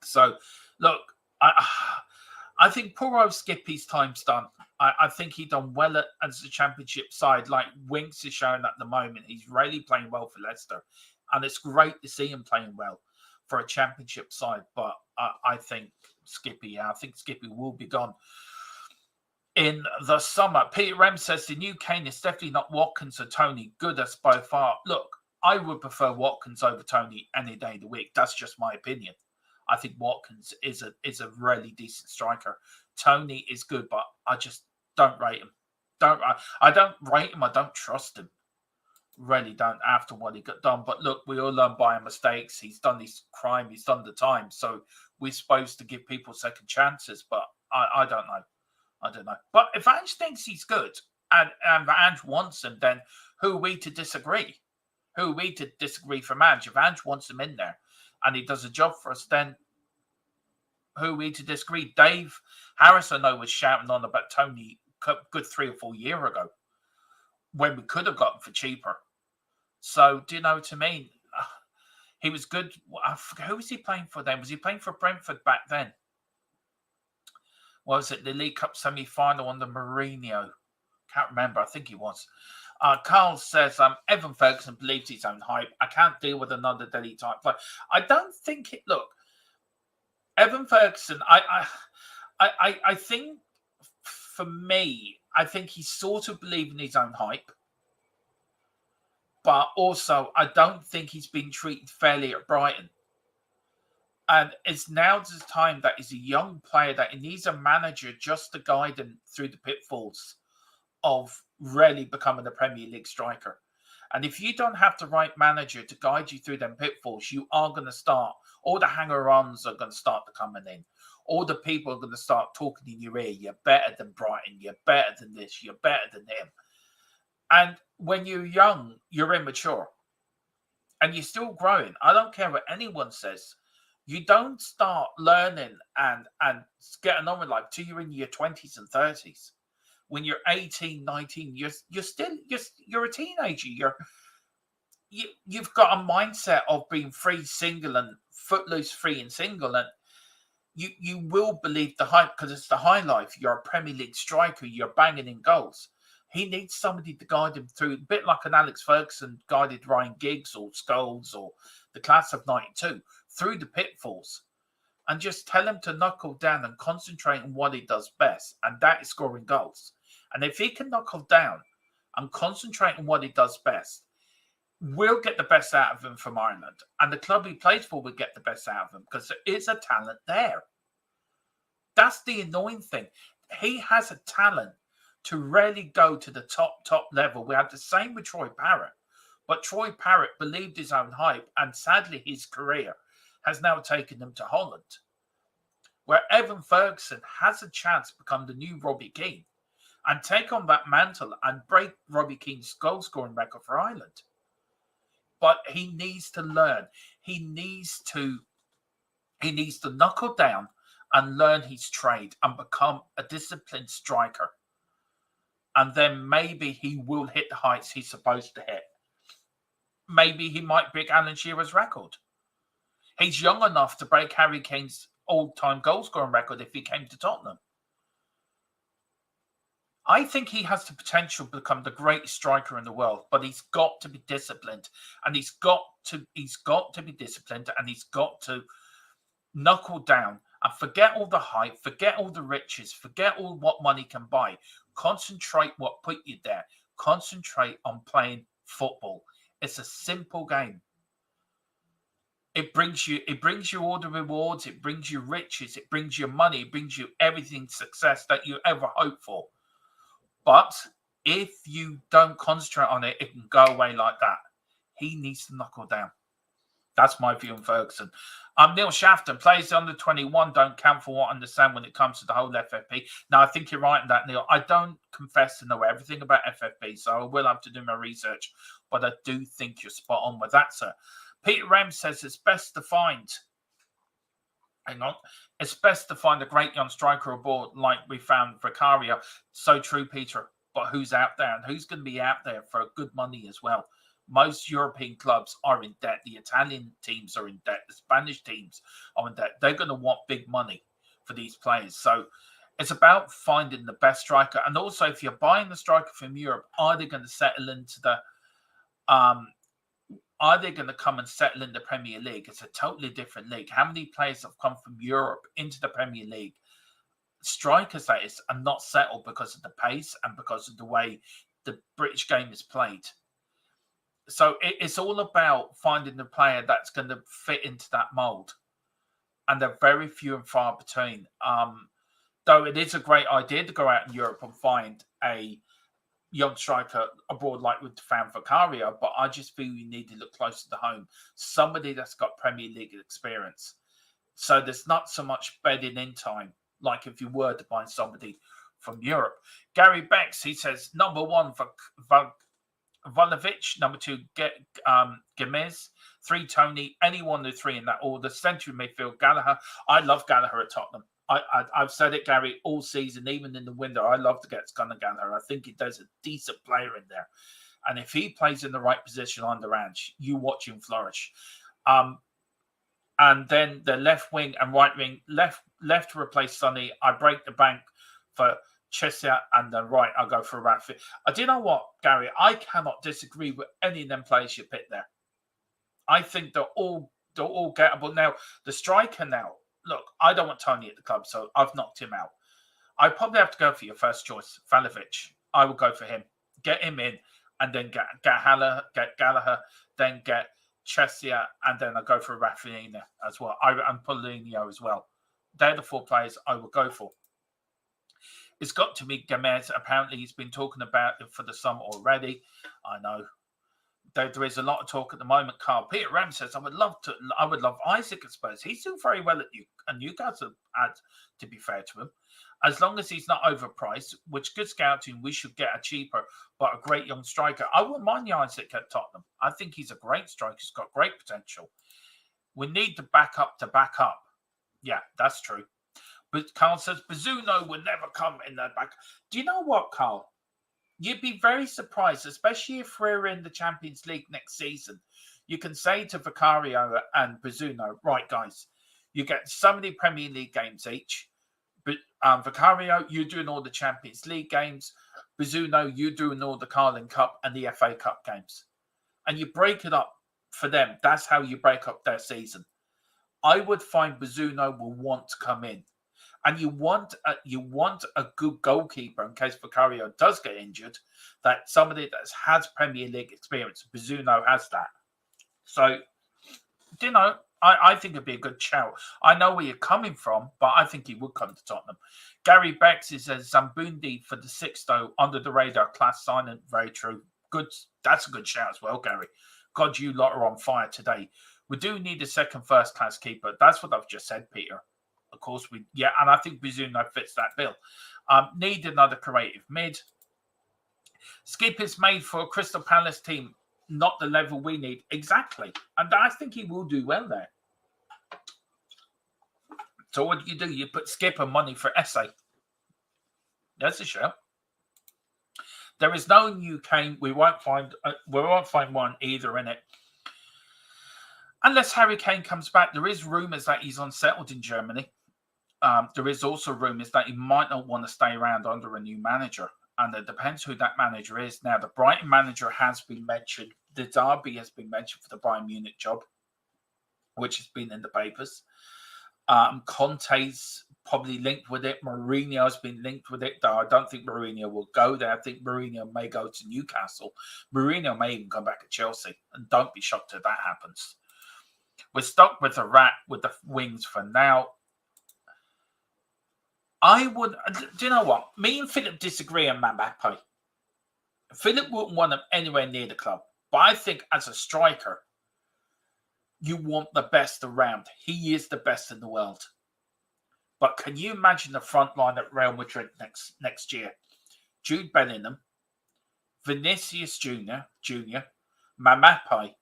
So, look, I think poor old Skippy's time's done. I think he done well as the championship side. Like Winks is showing at the moment, he's really playing well for Leicester. And it's great to see him playing well for a championship side. But I think Skippy will be gone in the summer. Peter Rem says the new Kane is definitely not Watkins or Tony. Good as by far. Look, I would prefer Watkins over Tony any day of the week. That's just my opinion. I think Watkins is a really decent striker. Tony is good, but I just don't rate him. I don't rate him. I don't trust him. Really don't after what he got done. But look, we all learn by our mistakes. He's done his crime. He's done the time. So we're supposed to give people second chances. But I don't know. I don't know. But if Ange thinks he's good and Ange wants him, then who are we to disagree? Who are we to disagree from Ange? If Ange wants him in there and he does a job for us, then who are we to disagree? Dave Harris, I know, was shouting on about Tony good 3 or 4 years ago when we could have got him for cheaper. So, do you know what I mean? He was good. I forget, who was he playing for then? Was he playing for Brentford back then? Was it the League Cup semi-final on the Mourinho? Can't remember. I think he was. Carl says, Evan Ferguson believes his own hype. I can't deal with another Delhi type player. I don't think it. Look, Evan Ferguson. I think for me, I think he's sort of believing his own hype, but also I don't think he's been treated fairly at Brighton. And it's now the time that he's a young player that he needs a manager just to guide him through the pitfalls of really becoming a Premier League striker. And if you don't have the right manager to guide you through them pitfalls, you are going to start, all the hanger-ons are going to start to coming in. All the people are going to start talking in your ear. You're better than Brighton. You're better than this. You're better than him. And when you're young, you're immature. And you're still growing. I don't care what anyone says. You don't start learning and getting on with life till you're in your 20s and 30s. When you're 18, 19, you're a teenager. You've got a mindset of being free, single, and footloose, free and single, and you will believe the hype because it's the high life. You're a Premier League striker. You're banging in goals. He needs somebody to guide him through, a bit like an Alex Ferguson guided Ryan Giggs or Scholes or the class of '92 through the pitfalls, and just tell him to knuckle down and concentrate on what he does best, and that is scoring goals. And if he can knuckle down and concentrate on what he does best, we'll get the best out of him from Ireland. And the club he plays for will get the best out of him because there is a talent there. That's the annoying thing. He has a talent to really go to the top level. We had the same with Troy Parrott. But Troy Parrott believed his own hype, and sadly his career has now taken him to Holland, where Evan Ferguson has a chance to become the new Robbie Keane and take on that mantle and break Robbie Keane's goal-scoring record for Ireland. But he needs to learn. He needs to knuckle down and learn his trade and become a disciplined striker. And then maybe he will hit the heights he's supposed to hit. Maybe he might break Alan Shearer's record. He's young enough to break Harry Kane's all-time goal-scoring record if he came to Tottenham. I think he has the potential to become the greatest striker in the world, but he's got to be disciplined, and he's got to be disciplined, and he's got to knuckle down and forget all the hype, forget all the riches, forget all what money can buy. Concentrate what put you there. Concentrate on playing football. It's a simple game. It brings you all the rewards, it brings you riches, it brings you money, it brings you everything success that you ever hope for. But if you don't concentrate on it, it can go away like that. He needs to knuckle down. That's my view on Ferguson. Neil Shafton, players under 21 don't count for what I understand when it comes to the whole FFP. Now, I think you're right in that, Neil. I don't confess to know everything about FFP, so I will have to do my research. But I do think you're spot on with that, sir. Peter Rem says it's best to find... Hang on. It's best to find a great young striker aboard like we found Vicario. So true, Peter. But who's out there? And who's going to be out there for good money as well? Most European clubs are in debt. The Italian teams are in debt. The Spanish teams are in debt. They're going to want big money for these players. So it's about finding the best striker. And also, if you're buying the striker from Europe, are they going to settle into the... Are they going to come and settle in the Premier League? It's a totally different league. How many players have come from Europe into the Premier League? Strikers, that is, are not settled because of the pace and because of the way the British game is played. So it's all about finding the player that's going to fit into that mould. And they're very few and far between. Though it is a great idea to go out in Europe and find a young striker abroad like with Fan Vicario, but I just feel you need to look closer to home. Somebody that's got Premier League experience. So there's not so much bedding in time, like if you were to find somebody from Europe. Gary Becks, he says, number one for Volovic, number two, Gomez, three, Tony, any one of the three in that order. Central midfield, Gallagher. I love Gallagher at Tottenham. I've said it, Gary, all season, even in the window. I love to get Gunnar Gallagher. I think he does a decent player in there. And if he plays in the right position under Ange, you watch him flourish. And then the left wing and right wing, left to replace Sonny. I break the bank for Chesia, and then right, I'll go for Rafi. Do you know what, Gary? I cannot disagree with any of them players you picked there. I think they're all gettable. Now, the striker now, look, I don't want Tony at the club, so I've knocked him out. I probably have to go for your first choice, Volovic. I will go for him. Get him in, and then get Gallagher, then get Chesia, and then I'll go for Rafinha as well. And Paulinho as well. They're the four players I will go for. It's got to be Gomez. Apparently, he's been talking about it for the summer already. I know. There is a lot of talk at the moment. Carl Peter Ram says, I would love Isaac at Spurs. He's doing very well at Newcastle, to be fair to him. As long as he's not overpriced, which good scouting, we should get a cheaper but a great young striker. I wouldn't mind the Isaac at Tottenham. I think he's a great striker. He's got great potential. We need the backup to back up. Yeah, that's true. But Carl says Bazzuno will never come in that back. Do you know what, Carl? You'd be very surprised, especially if we're in the Champions League next season. You can say to Vicario and Bazzuno, right, guys, you get so many Premier League games each. But Vicario, you're doing all the Champions League games. Bazzuno, you're doing all the Carling Cup and the FA Cup games. And you break it up for them. That's how you break up their season. I would find Bazzuno will want to come in. And you want a good goalkeeper in case Vicario does get injured, that somebody that has Premier League experience. Bazzuno has that. So, you know, I think it'd be a good shout. I know where you're coming from, but I think he would come to Tottenham. Gary Bex says Zambundi for the Sixto, under the radar class signing. Very true. Good. That's a good shout as well, Gary. God, you lot are on fire today. We do need a second first-class keeper. That's what I've just said, Peter. Of course, and I think Bazzuno fits that bill. Need another creative mid. Skip is made for a Crystal Palace team, not the level we need. Exactly. And I think he will do well there. So what do? You put Skip and money for Essay. That's a show. There is no new Kane. We won't find one either in it. Unless Harry Kane comes back. There is rumours that he's unsettled in Germany. There is also rumours that he might not want to stay around under a new manager. And it depends who that manager is. Now, the Brighton manager has been mentioned. The Derby has been mentioned for the Bayern Munich job, which has been in the papers. Conte's probably linked with it. Mourinho's been linked with it, though I don't think Mourinho will go there. I think Mourinho may go to Newcastle. Mourinho may even come back to Chelsea. And don't be shocked if that happens. We're stuck with the rat with the wings for now. I would, do you know what? Me and Philip disagree on Mbappe. Philip wouldn't want him anywhere near the club. But I think as a striker, you want the best around. He is the best in the world. But can you imagine the front line at Real Madrid next year? Jude Bellingham, Vinicius Junior, Mbappe,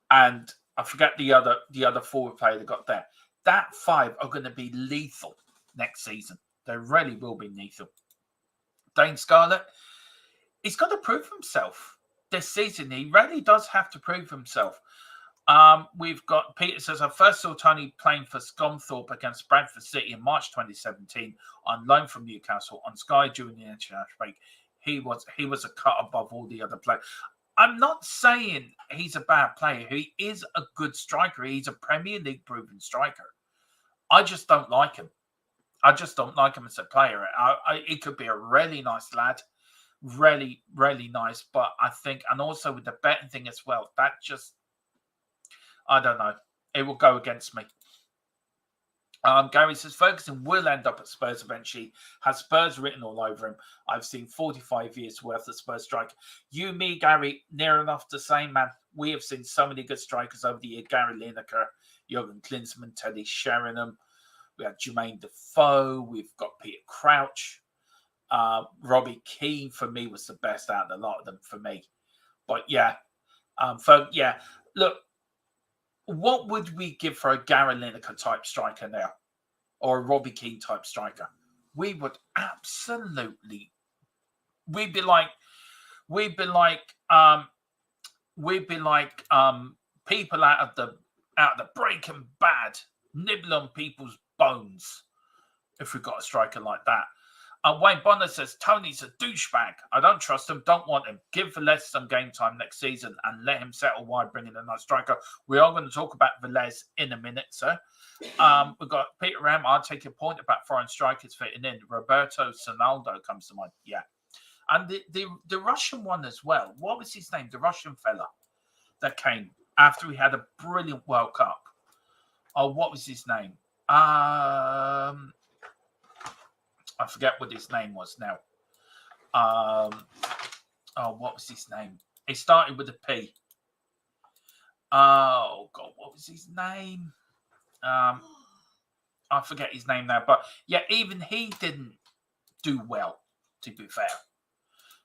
and I forget the other forward player they got there. That five are going to be lethal next season. They really will be lethal. Dane Scarlett, he's got to prove himself this season. He really does have to prove himself. We've got Peter says, I first saw Tony playing for Scunthorpe against Bradford City in March 2017 on loan from Newcastle on Sky during the international break. He was a cut above all the other players. I'm not saying he's a bad player. He is a good striker. He's a Premier League proven striker. I just don't like him. I just don't like him as a player. He could be a really nice lad. Really, really nice. But I think, and also with the betting thing as well, that just, I don't know. It will go against me. Gary says, Ferguson will end up at Spurs eventually. Has Spurs written all over him. I've seen 45 years worth of Spurs striker. You, me, Gary, near enough to say, man. We have seen so many good strikers over the year. Gary Lineker, Jurgen Klinsmann, Teddy Sheringham. We have Jermaine Defoe. We've got Peter Crouch. Robbie Keane, for me, was the best out of a lot of them for me. But yeah. Look, what would we give for a Gary Lineker type striker now? Or a Robbie Keane type striker? We would absolutely, we'd be like people out of the Breaking Bad, nibble on people's bones if we got a striker like that. Wayne Bonner says, Tony's a douchebag. I don't trust him, don't want him. Give Velez some game time next season and let him settle wide, bring in a nice striker. We are going to talk about Velez in a minute, sir. We've got Peter Ram. I'll take your point about foreign strikers fitting in. Roberto Sonaldo comes to mind. Yeah. And the Russian one as well. What was his name? The Russian fella that came after he had a brilliant World Cup. Oh, what was his name? I forget what his name was now. What was his name? He started with a P. Oh, God, what was his name? I forget his name now. But, yeah, even he didn't do well, to be fair.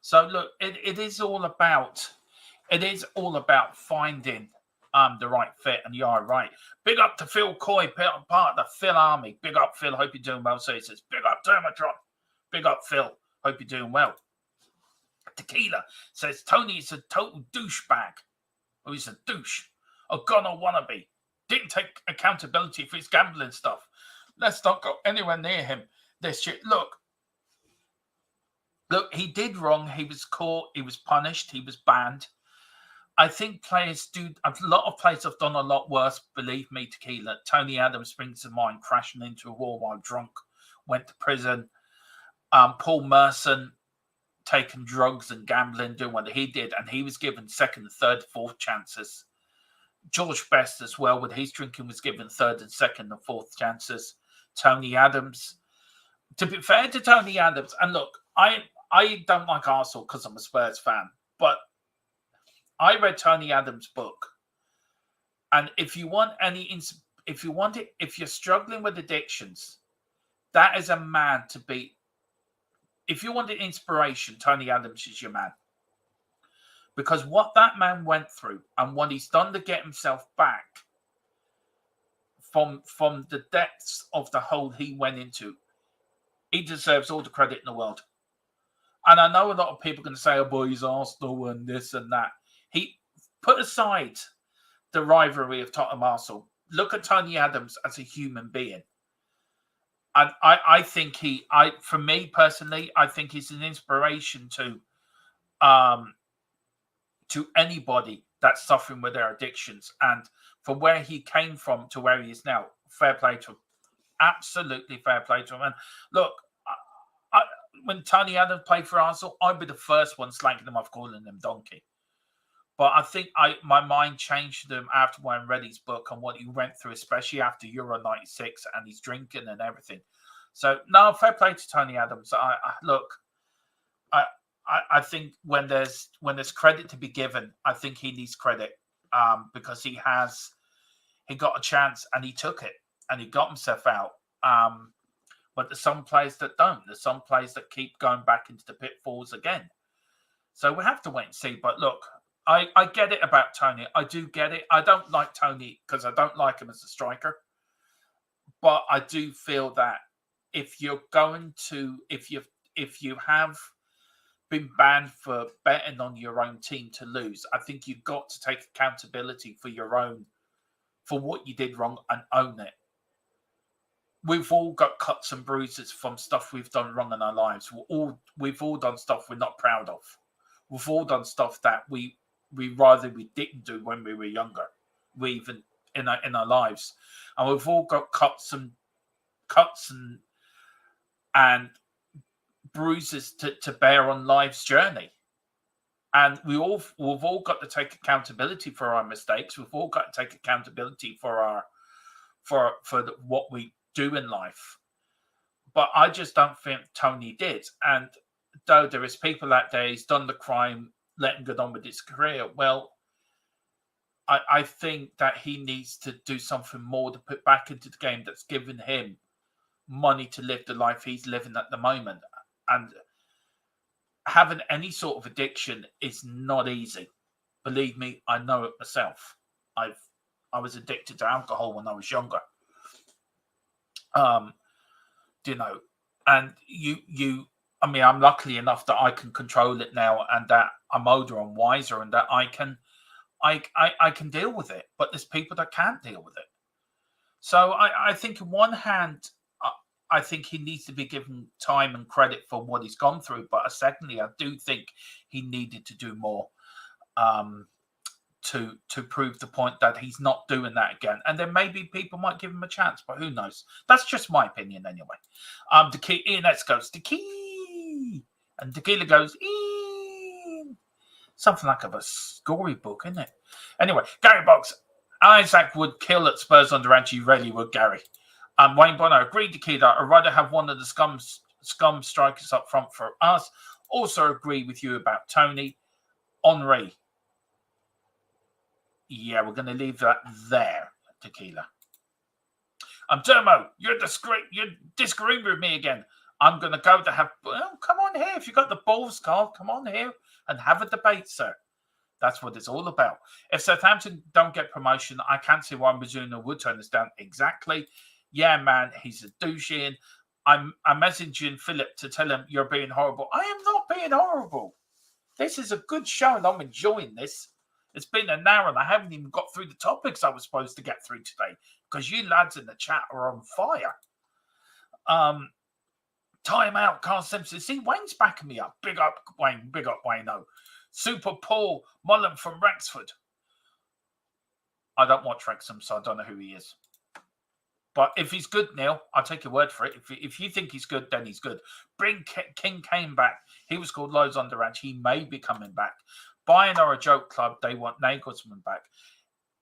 So, look, it is all about finding the right fit, and you are right. Big up to Phil Coy, part of the Phil Army. Big up, Phil. Hope you're doing well. So he says, big up, Dermatron. Big up, Phil. Hope you're doing well. Tequila says, Tony is a total douchebag. Oh, he's a douche. A gunner wannabe. Didn't take accountability for his gambling stuff. Let's not go anywhere near him this year. Look, he did wrong. He was caught. He was punished. He was banned. I think players do. A lot of players have done a lot worse. Believe me, Tequila. Tony Adams springs to mind, crashing into a wall while drunk, went to prison. Paul Merson, taking drugs and gambling, doing what he did, and he was given second, third, fourth chances. George Best as well, with his drinking, was given third and second and fourth chances. Tony Adams. To be fair to Tony Adams, and look, I don't like Arsenal because I'm a Spurs fan, but I read Tony Adams' book, and if you're struggling with addictions, that is a man to be. If you want an inspiration, Tony Adams is your man, because what that man went through and what he's done to get himself back from the depths of the hole he went into, he deserves all the credit in the world. And I know a lot of people are going to say, "Oh, boy, he's Arsenal and this and that." He put aside the rivalry of Tottenham Arsenal. Look at Tony Adams as a human being. And I think for me personally, I think he's an inspiration to anybody that's suffering with their addictions. And from where he came from to where he is now, fair play to him. Absolutely fair play to him. And look, when Tony Adams played for Arsenal, I'd be the first one slagging him off, calling him donkey. But I think my mind changed to him after when I read his book and what he went through, especially after Euro 96 and his drinking and everything. So, no, fair play to Tony Adams. I think when there's credit to be given, I think he needs credit because he got a chance and he took it and he got himself out. But there's some players that don't. There's some players that keep going back into the pitfalls again. So we have to wait and see. But look, I get it about Tony. I do get it. I don't like Tony because I don't like him as a striker. But I do feel that if you have been banned for betting on your own team to lose, I think you've got to take accountability for what you did wrong and own it. We've all got cuts and bruises from stuff we've done wrong in our lives. We've all done stuff we're not proud of. We've all done stuff that we didn't do when we were younger, we even in our lives, and we've all got cuts and bruises to bear on life's journey, and we've all got to take accountability for our mistakes. We've all got to take accountability for what we do in life. But I just don't think Tony did, and though there is people out there, he's done the crime, let him get on with his career. Well, I think that he needs to do something more to put back into the game that's given him money to live the life he's living at the moment. And having any sort of addiction is not easy. Believe me, I know it myself. I was addicted to alcohol when I was younger. And I'm lucky enough that I can control it now, and that I'm older and wiser, and that I can deal with it. But there's people that can't deal with it. So I think on one hand, I think he needs to be given time and credit for what he's gone through. But secondly, I do think he needed to do more to prove the point that he's not doing that again. And then maybe people might give him a chance, but who knows? That's just my opinion anyway. Ian S goes, the key. And Tequila goes, something like a storybook, isn't it? Anyway, Gary Box, Isaac would kill at Spurs under Ange, really would, Gary. Wayne Bonner agreed, Tequila. I'd rather have one of the scum strikers up front for us. Also agree with you about Tony. Henri. Yeah, we're going to leave that there, Tequila. Dermo, you're disagreeing with me again. I'm going to go to have... Well, come on here. If you've got the balls, Carl, come on here and have a debate, sir. That's what it's all about. If Southampton don't get promotion, I can't see why Mizuno would turn this down. Exactly. Yeah, man, he's a douche. I'm messaging Philip to tell him you're being horrible. I am not being horrible. This is a good show and I'm enjoying this. It's been an hour and I haven't even got through the topics I was supposed to get through today because you lads in the chat are on fire. Time out, Carl Simpson. See, Wayne's backing me up. Big up, Wayne. Big up, Wayne. Super Paul Mullen from Rexford. I don't watch Wrexham, so I don't know who he is. But if he's good, Neil, I'll take your word for it. If you think he's good, then he's good. Bring King Kane back. He was called Lowe's on the ranch. He may be coming back. Bayern are a joke club. They want Nagelsmann back.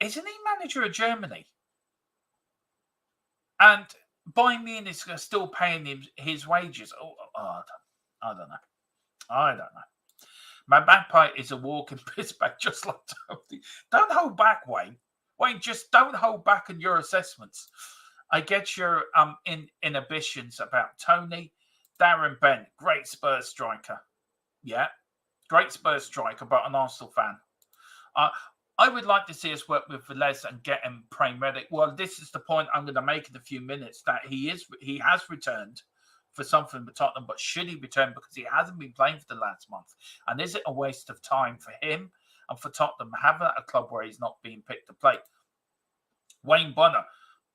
Isn't he manager of Germany? And Bayern Munich is still paying him his wages. I don't know. I don't know. My Magpie is a walking piss bag, just like Tony. Don't hold back, Wayne. Wayne, just don't hold back in your assessments. I get your inhibitions about Tony. Darren Bent, great Spurs striker. Yeah, great Spurs striker, but an Arsenal fan. I would like to see us work with Velez and get him paramedic. Well, this is the point I'm going to make in a few minutes, that he has returned for something with Tottenham, but should he return because he hasn't been playing for the last month? And is it a waste of time for him and for Tottenham having a club where he's not being picked to play? Wayne Bonner,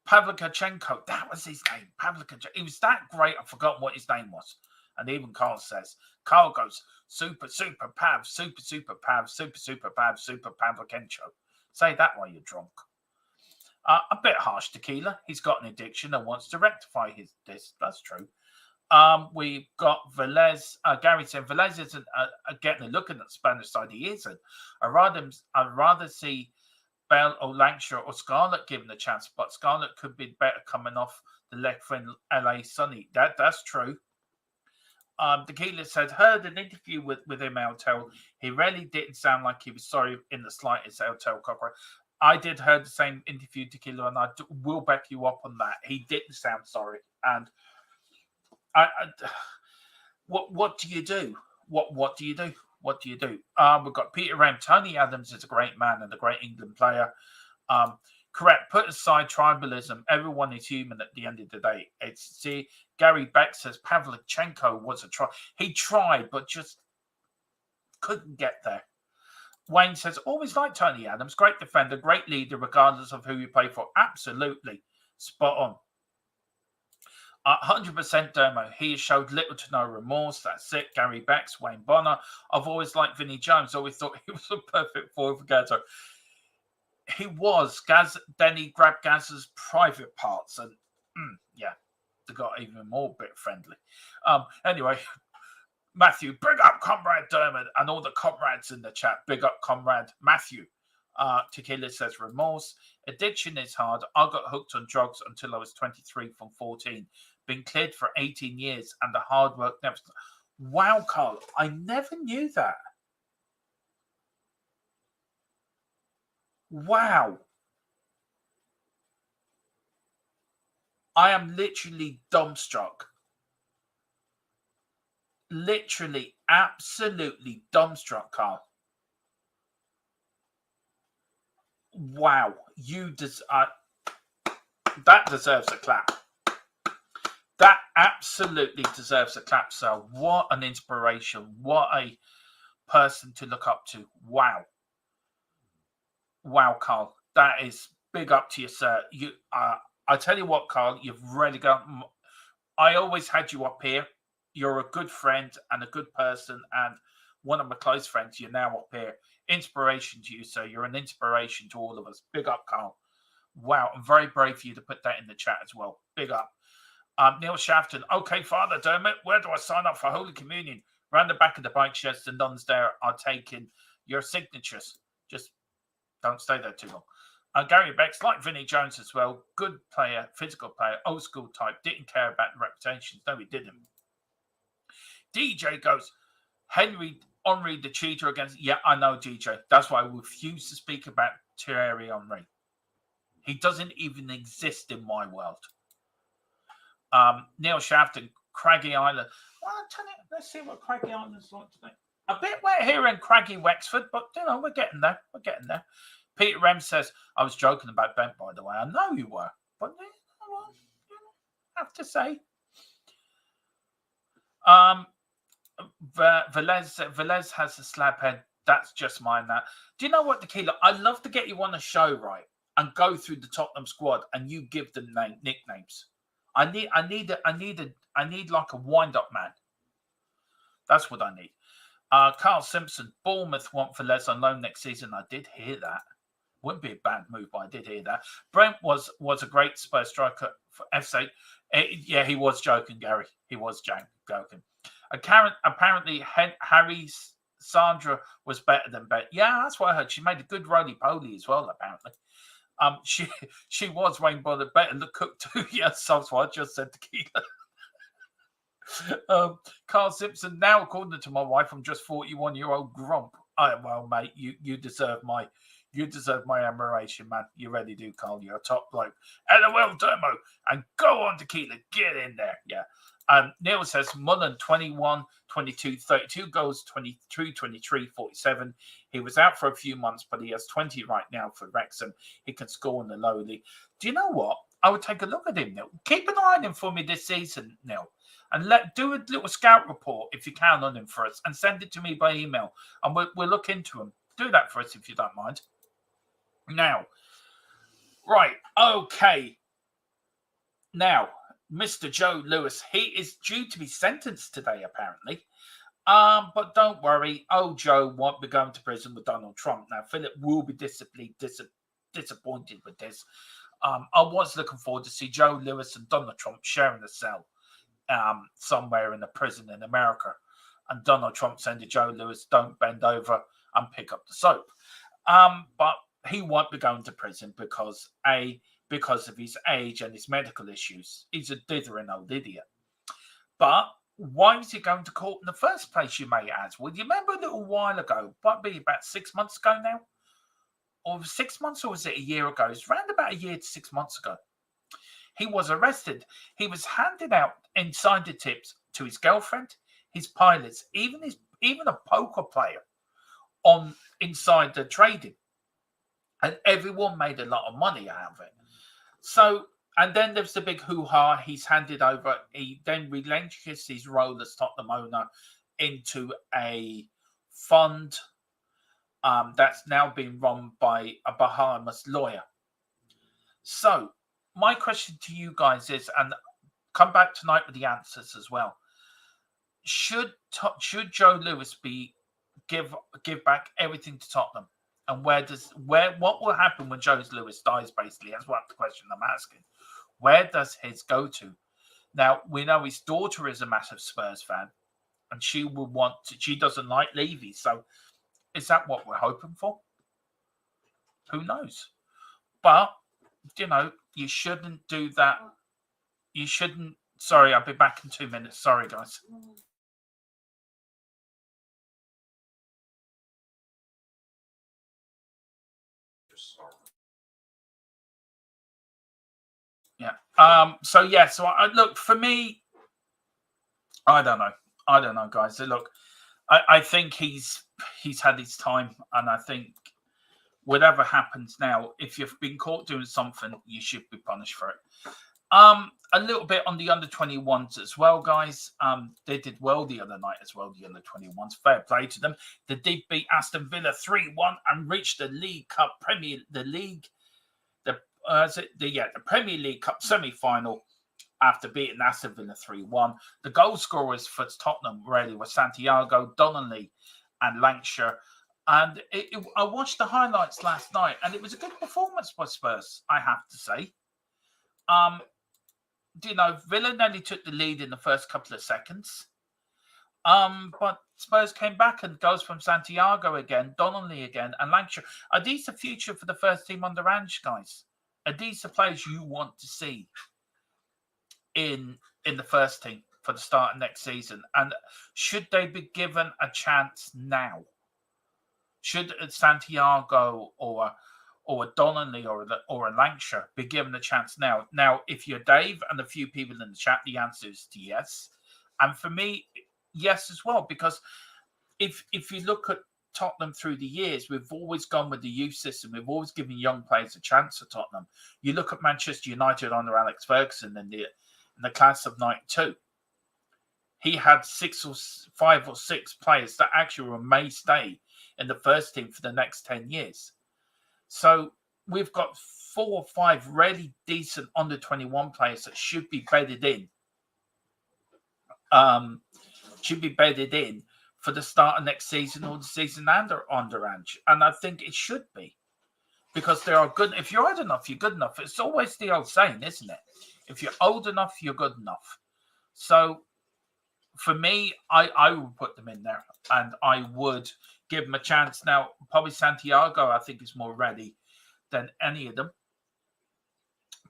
Pavlyuchenko, that was his name. Pavlyuchenko. He was that great, I've forgotten what his name was. And even Carl says, Carl goes, super Pav, super Pav, super Pav, super Pavlyuchenko. Say that while you're drunk. A bit harsh, Tequila. He's got an addiction and wants to rectify this. That's true. We've got Velez. Gary said Velez isn't getting a look at the Spanish side. He isn't. I'd rather see Bell or Lancashire or Scarlett given a chance, but Scarlett could be better coming off the leg for LA Sunny. That's true. Tequila said, heard an interview with him, Eltel. He really didn't sound like he was sorry in the slightest, Eltel Cochran. I did heard the same interview, Tequila, and I will back you up on that. He didn't sound sorry. And what do you do? What do you do? What do you do? We've got Peter Ram. Tony Adams is a great man and a great England player. Correct. Put aside tribalism. Everyone is human at the end of the day. Gary Beck says Pavlyuchenko was a try. He tried, but just couldn't get there. Wayne says, always like Tony Adams. Great defender, great leader, regardless of who you play for. Absolutely. Spot on. 100% Dermo. He showed little to no remorse. That's it. Gary Becks, Wayne Bonner. I've always liked Vinnie Jones. Always thought he was a perfect forward for Gazzo. He was. Then he grabbed Gazza's private parts and yeah, they got even more bit friendly. Anyway, Matthew, big up Comrade Dermot and all the comrades in the chat. Big up Comrade Matthew. Tequila says remorse. Addiction is hard. I got hooked on drugs until I was 23 from 14. Been cleared for 18 years and the hard work never. Wow, Carl, I never knew that. Wow. I am literally dumbstruck. Literally, absolutely dumbstruck, Carl. Wow, that deserves a clap. That absolutely deserves a clap, sir. What an inspiration. What a person to look up to. Wow. Wow, Carl. That is big up to you, sir. I tell you what, Carl, you've really got... I always had you up here. You're a good friend and a good person and one of my close friends. You're now up here. Inspiration to you, sir. You're an inspiration to all of us. Big up, Carl. Wow, I'm very brave for you to put that in the chat as well. Big up. Neil Shafton. Okay, Father Dermot, where do I sign up for Holy Communion? Round the back of the bike sheds, the nuns there are taking your signatures. Just don't stay there too long. Gary Becks, like Vinnie Jones as well. Good player, physical player, old school type. Didn't care about the reputations. No, he didn't. DJ goes, Henry the cheater against... Yeah, I know, DJ. That's why I refuse to speak about Thierry Henry. He doesn't even exist in my world. Neil Shafton, Craggy Island. Well, I'll tell you, let's see what Craggy Island's like today. A bit wet here in craggy Wexford, but we're getting there. We're getting there. Peter M says, I was joking about Bent, by the way. I know you were, but well, have to say. Velez has a slab head. That's just mine. That. Do you know what, Tequila? I'd love to get you on a show, right, and go through the Tottenham squad, and you give them nicknames. I need like a wind-up man. That's what I need. Carl Simpson, Bournemouth want Velez on loan next season. I did hear that. Wouldn't be a bad move, but I did hear that. Brent was a great Spurs striker for FC. Yeah, he was joking, Gary. He was joking. Apparently, Harry Sandra was better than Bet. Yeah, that's what I heard. She made a good roly-poly as well, apparently. She was Wayne Bonnet better than Cook too. Yes, that's what I just said, Tequila. Carl Simpson, now according to my wife, I'm just 41-year-old grump. Well, mate, you deserve my admiration, man. You really do, Carl. You're a top bloke. LOL, Dermo, and go on, Tequila. Get in there. Yeah. Neil says Mullen 21, 22, 32 goals, 22, 23, 47. He was out for a few months, but he has 20 right now for Wrexham. He can score in the low league. Do you know what? I would take a look at him, Neil. Keep an eye on him for me this season, Neil. And do a little scout report if you can on him for us, and send it to me by email, and we'll look into him. Do that for us if you don't mind. Now, right, okay. Now, Mr. Joe Lewis, he is due to be sentenced today, apparently. But don't worry, old Joe won't be going to prison with Donald Trump. Now, Philip will be disappointed with this. I was looking forward to see Joe Lewis and Donald Trump sharing a cell somewhere in a prison in America. And Donald Trump saying to Joe Lewis, don't bend over and pick up the soap. But he won't be going to prison because of his age and his medical issues. He's a dithering old idiot. But why is he going to court in the first place, you may ask? Well, you remember a little while ago, might be about 6 months ago now? Or 6 months, or was it a year ago? It's around about a year to 6 months ago. He was arrested. He was handing out insider tips to his girlfriend, his pilots, even a poker player on insider trading. And everyone made a lot of money out of it. So, and then there's the big hoo-ha. He's handed over. He then relinquishes his role as Tottenham owner into a fund that's now being run by a Bahamas lawyer. So, my question to you guys is, and come back tonight with the answers as well. Should Joe Lewis give back everything to Tottenham? And what will happen when Joe Lewis dies, basically? That's what the question I'm asking. Where does his go to? Now, we know his daughter is a massive Spurs fan, and she doesn't like Levy. So is that what we're hoping for? Who knows? But, you shouldn't do that. You shouldn't. Sorry, I'll be back in 2 minutes. Sorry, guys. Yeah. So look, for me, I don't know, guys. Look, I think he's had his time, and I think whatever happens now, if you've been caught doing something, you should be punished for it. A little bit on the under-21s as well, guys. They did well the other night as well, the under-21s. Fair play to them. They did beat Aston Villa 3-1 and reached the League Cup the Premier League Cup semi-final after beating Aston Villa 3-1. The goal scorers for Tottenham really were Santiago, Donnelly, and Lancashire. And I watched the highlights last night, and it was a good performance by Spurs, I have to say. Villa nearly took the lead in the first couple of seconds. But Spurs came back, and goes from Santiago again, Donnelly again, and Lancashire. Are these the future for the first team under Ange, guys? Are these the players you want to see in the first team for the start of next season? And should they be given a chance now? Should Santiago or a Donnelly or a Lancashire be given a chance now? Now, if you're Dave and a few people in the chat, the answer is yes. And for me, yes as well, because if you look at Tottenham through the years, we've always gone with the youth system. We've always given young players a chance at Tottenham. You look at Manchester United under Alex Ferguson in the class of '92. He had 5 or 6 players that actually may stay in the first team for the next 10 years. So we've got 4 or 5 really decent under 21 players that should be bedded in. For the start of next season or the season under Ange. And I think it should be. Because they are good. If you're old enough, you're good enough. It's always the old saying, isn't it? If you're old enough, you're good enough. So for me, I would put them in there. And I would give them a chance. Now, probably Santiago, I think, is more ready than any of them.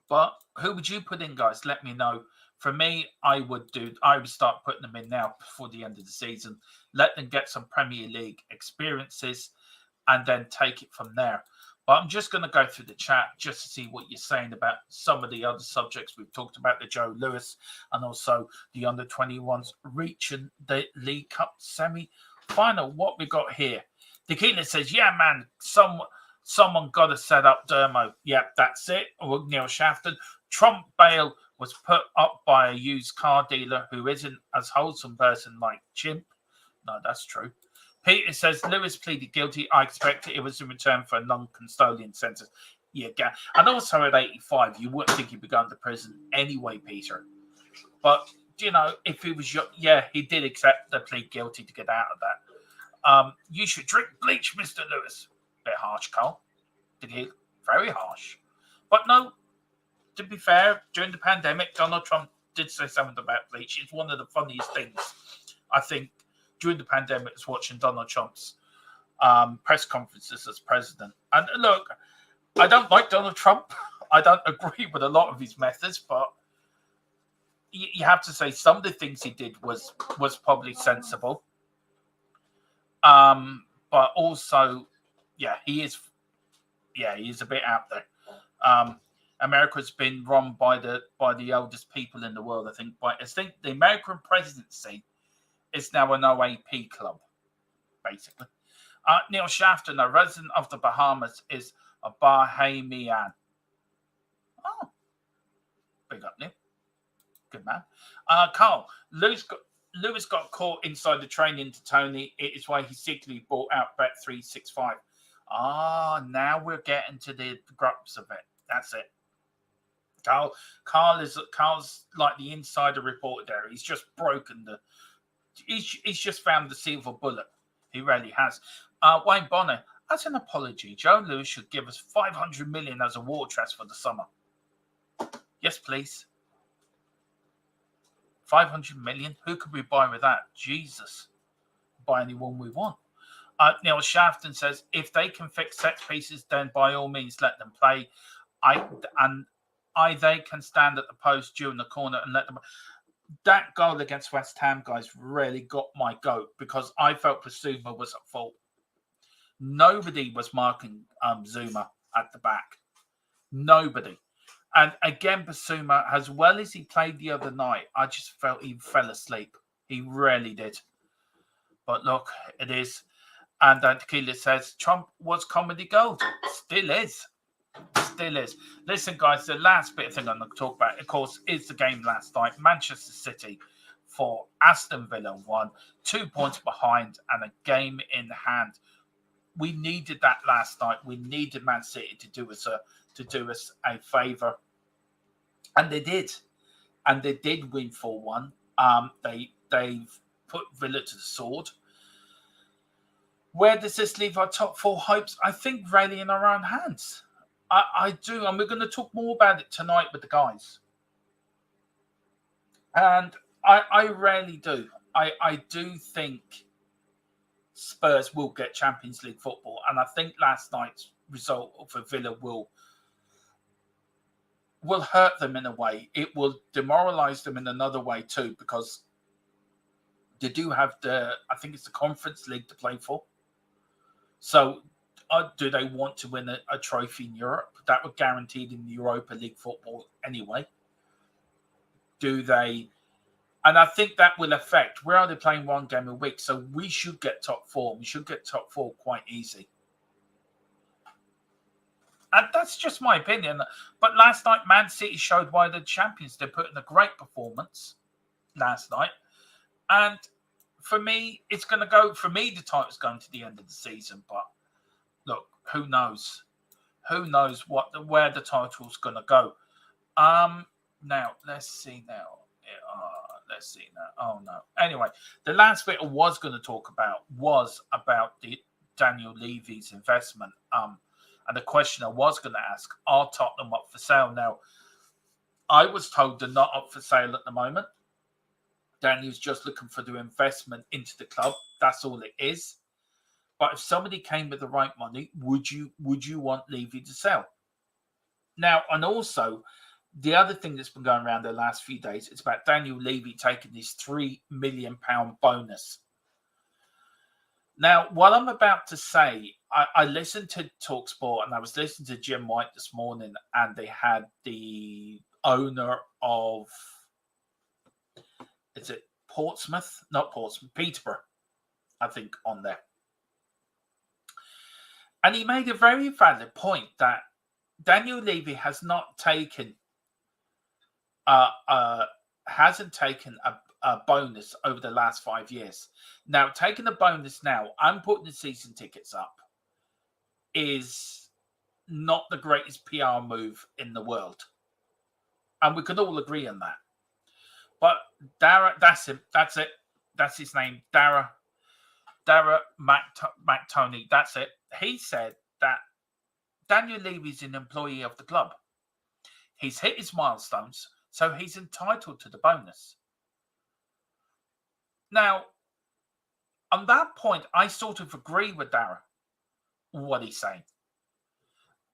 But who would you put in, guys? Let me know. For me, I would start putting them in now before the end of the season. Let them get some Premier League experiences and then take it from there. But I'm just going to go through the chat just to see what you're saying about some of the other subjects. We've talked about the Joe Lewis and also the under-21s reaching the League Cup semi-final. What we got here? Tequila says, yeah, man, someone got to set up Dermo. Yep, that's it. Or Neil Shafton. Trump bail was put up by a used car dealer who isn't as wholesome person like Chimp. No, that's true. Peter says, Lewis pleaded guilty. I expect it was in return for a non-custodian sentence. Yeah, and also at 85, you wouldn't think he'd be going to prison anyway, Peter. But, if he was, he did accept the plead guilty to get out of that. You should drink bleach, Mr. Lewis. Bit harsh, Cole. Very harsh. But no, to be fair, during the pandemic, Donald Trump did say something about bleach. It's one of the funniest things, I think, during the pandemic was watching Donald Trump's press conferences as president. And look, I don't like Donald Trump. I don't agree with a lot of his methods, but you have to say some of the things he did was probably sensible. But also, he is a bit out there. America's been run by the oldest people in the world, I think. I think the American presidency is now an OAP club, basically. Neil Shafton, a resident of the Bahamas, is a Bahamian. Oh, big up, Neil. Good man. Carl, Lewis got caught inside the train into Tony. It is why he secretly bought out Bet365. Now we're getting to the grubs of it. That's it. Carl's like the insider reporter there. He's just broken he's just found the silver bullet. He really has. Wayne Bonner, as an apology, Joe Lewis should give us 500 million as a war chest for the summer. Yes, please. 500 million? Who could we buy with that? Jesus. Buy anyone we want. Neil Shafton says, if they can fix set pieces, then by all means let them play. They can stand at the post during the corner and let them. That goal against West Ham, guys, really got my goat because I felt Basuma was at fault. Nobody was marking Zuma at the back. Nobody. And again, Basuma, as well as he played the other night, I just felt he fell asleep. He really did. But look, it is. And Tequila says, Trump was comedy gold. Still is. Still is. Listen, guys, the last bit of thing I'm going to talk about, of course, is the game last night. Manchester City for Aston Villa won, 2 points behind and a game in hand. We needed that last night. We needed Man City to do us a favour. And they did. And they did win 4-1. They've put Villa to the sword. Where does this leave our top 4 hopes? I think really in our own hands. I do, and we're going to talk more about it tonight with the guys. And I really do. I do think Spurs will get Champions League football, and I think last night's result for Villa will hurt them in a way. It will demoralise them in another way too, because they do have I think it's the Conference League to play for. So do they want to win a trophy in Europe? That would guaranteed in the Europa League football anyway. Do they And I think that will affect. We're only playing one game a week, so we should get top four. We should get top four quite easy. And that's just my opinion. But last night, Man City showed why they're champions. They put in a great performance last night. And for me, it's going to go. For me, the title's going to the end of the season. But look, who knows? Who knows where the title's going to go? Now, let's see now. Let's see now. Oh, no. Anyway, the last bit I was going to talk about was about the Daniel Levy's investment. And the question I was going to ask, are Tottenham up for sale? Now, I was told they're not up for sale at the moment. Daniel's just looking for the investment into the club. That's all it is. But if somebody came with the right money, would you want Levy to sell? Now, and also, the other thing that's been going around the last few days is about Daniel Levy taking this £3 million bonus. Now, what I'm about to say, I listened to TalkSport and I was listening to Jim White this morning, and they had the owner of, is it Portsmouth? Not Portsmouth, Peterborough, I think, on there. And he made a very valid point that Daniel Levy has not taken, hasn't taken a bonus over the last 5 years. Now, taking a bonus now and putting the season tickets up is not the greatest PR move in the world. And we can all agree on that. But Dara, that's him. That's it. That's his name. Dara McToney. That's it. He said that Daniel Levy's an employee of the club. He's hit his milestones, so he's entitled to the bonus. Now, on that point, I sort of agree with Dara, what he's saying.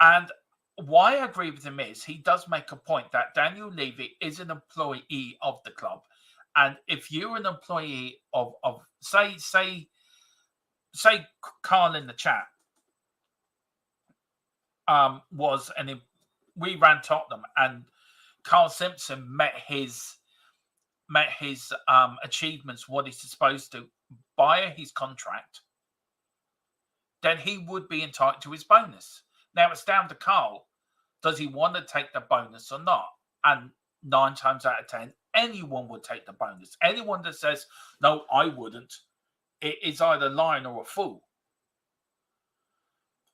And why I agree with him is he does make a point that Daniel Levy is an employee of the club. And if you're an employee of say Carl in the chat we ran Tottenham, and Carl Simpson met his achievements, what he's supposed to, via his contract, then he would be entitled to his bonus. Now, it's down to Carl. Does he want to take the bonus or not? And 9 times out of 10, anyone would take the bonus. Anyone that says, no, I wouldn't, it is either lying or a fool.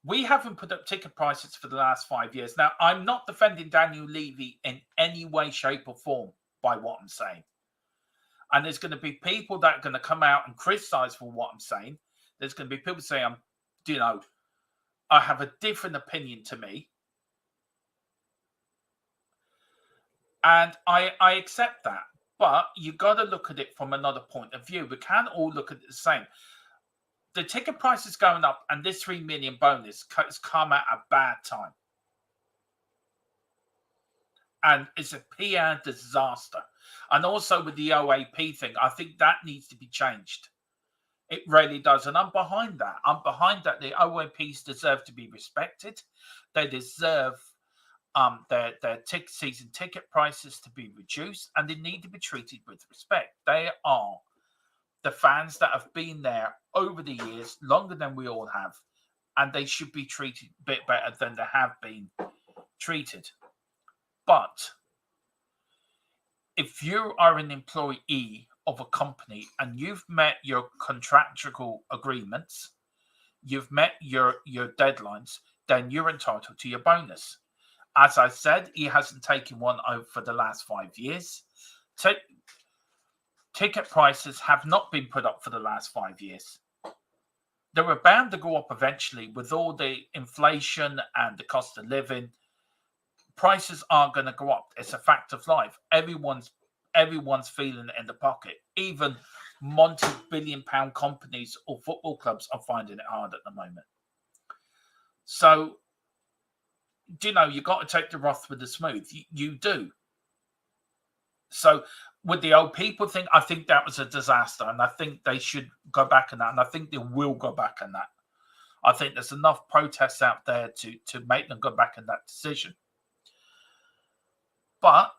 We haven't put up ticket prices for the last 5 years. Now, I'm not defending Daniel Levy in any way, shape, or form by what I'm saying. And there's going to be people that are going to come out and criticize for what I'm saying. There's going to be people saying, I have a different opinion to me. And I accept that. But you've got to look at it from another point of view. We can't all look at it the same. The ticket price is going up, and this $3 million bonus has come at a bad time. And it's a PR disaster. And also with the OAP thing, I think that needs to be changed. It really does. And I'm behind that. I'm behind that. The OAPs deserve to be respected. They deserve their season ticket prices to be reduced, and they need to be treated with respect. They are the fans that have been there over the years, longer than we all have, and they should be treated a bit better than they have been treated. But if you are an employee of a company and you've met your contractual agreements, you've met your deadlines, then you're entitled to your bonus. As I said, he hasn't taken one over for the last 5 years. Ticket prices have not been put up for the last 5 years. They were bound to go up eventually with all the inflation and the cost of living. Prices are going to go up. It's a fact of life. Everyone's feeling it in the pocket. Even multi-billion-pound companies or football clubs are finding it hard at the moment. So, you got to take the rough with the smooth. You do. So, with the old people thing, I think that was a disaster, and I think they should go back on that, and I think they will go back on that. I think there's enough protests out there to make them go back on that decision. But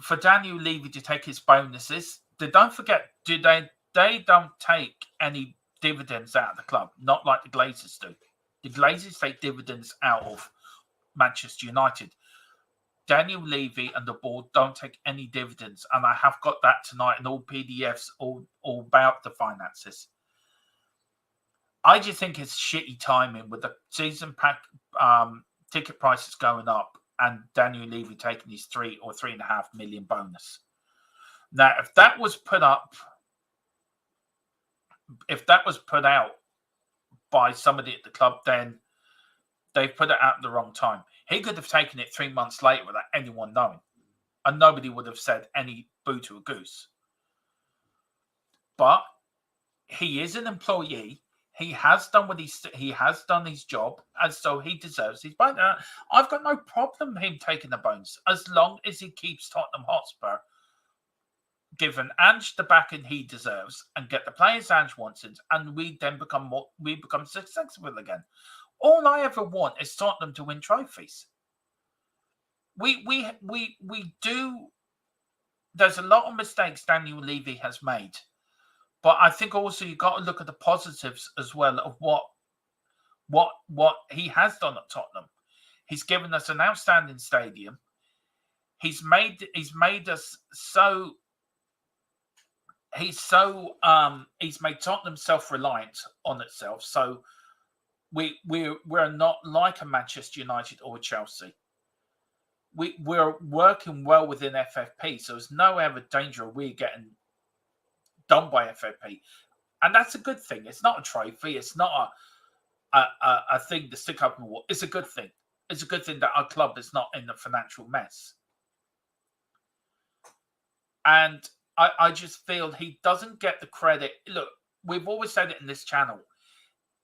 for Daniel Levy to take his bonuses. Don't forget, they don't take any dividends out of the club, not like the Glazers do. The Glazers take dividends out of Manchester United. Daniel Levy and the board don't take any dividends, and I have got that tonight in all PDFs all about the finances. I just think it's shitty timing with the season pack ticket prices going up and Daniel Levy taking his 3 or 3.5 million bonus. Now, if that was put out by somebody at the club, then they've put it out at the wrong time. He could have taken it 3 months later without anyone knowing, and nobody would have said any boo to a goose. But he is an employee. He has done his job, and so he deserves his bonus. I've got no problem him taking the bonus as long as he keeps Tottenham Hotspur given Ange the backing he deserves and get the players Ange wants, and we then become successful again. All I ever want is Tottenham to win trophies. We do. There's a lot of mistakes Daniel Levy has made, but I think also you've got to look at the positives as well of what he has done at Tottenham. He's given us an outstanding stadium. He's made us so. He's made Tottenham self-reliant on itself. So we're not like a Manchester United or Chelsea. We're working well within FFP, so there's no ever danger of we getting done by FFP, and that's a good thing. It's not a trophy. It's not a thing to stick up in the wall. It's a good thing. It's a good thing that our club is not in a financial mess. And I just feel he doesn't get the credit. Look, we've always said it in this channel.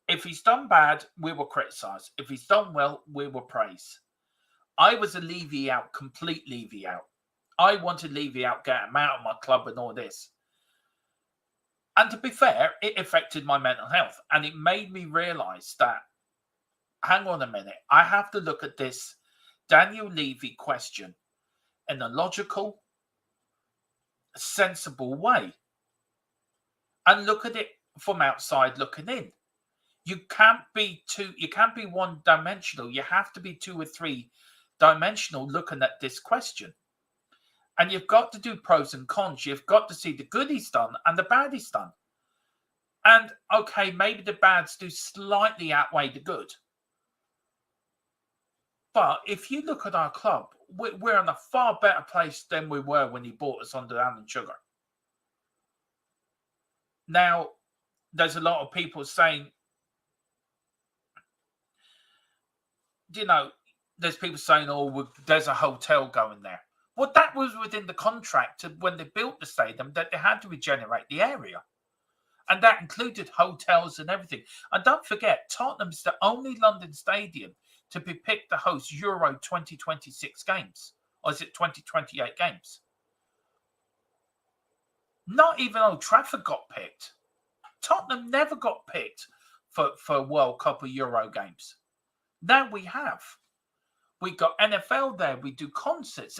If he's done bad, we will criticize. If he's done well, we will praise. I was a Levy out, complete Levy out. I wanted Levy out, get him out of my club and all this. And to be fair, it affected my mental health. And it made me realize that, hang on a minute, I have to look at this Daniel Levy question in a logical, sensible way. And look at it from outside looking in. You can't be one-dimensional. You have to be 2 or 3-dimensional looking at this question. And you've got to do pros and cons. You've got to see the good he's done and the bad he's done. And, okay, maybe the bads do slightly outweigh the good. But if you look at our club, we're in a far better place than we were when he bought us under Alan Sugar. Now, there's a lot of people saying, there's people saying, there's a hotel going there. Well, that was within the contract when they built the stadium, that they had to regenerate the area. And that included hotels and everything. And don't forget, Tottenham's the only London stadium to be picked to host Euro 2026 games. Or is it 2028 games? Not even Old Trafford got picked. Tottenham never got picked for World Cup or Euro games. Now we have. We got NFL there. We do concerts.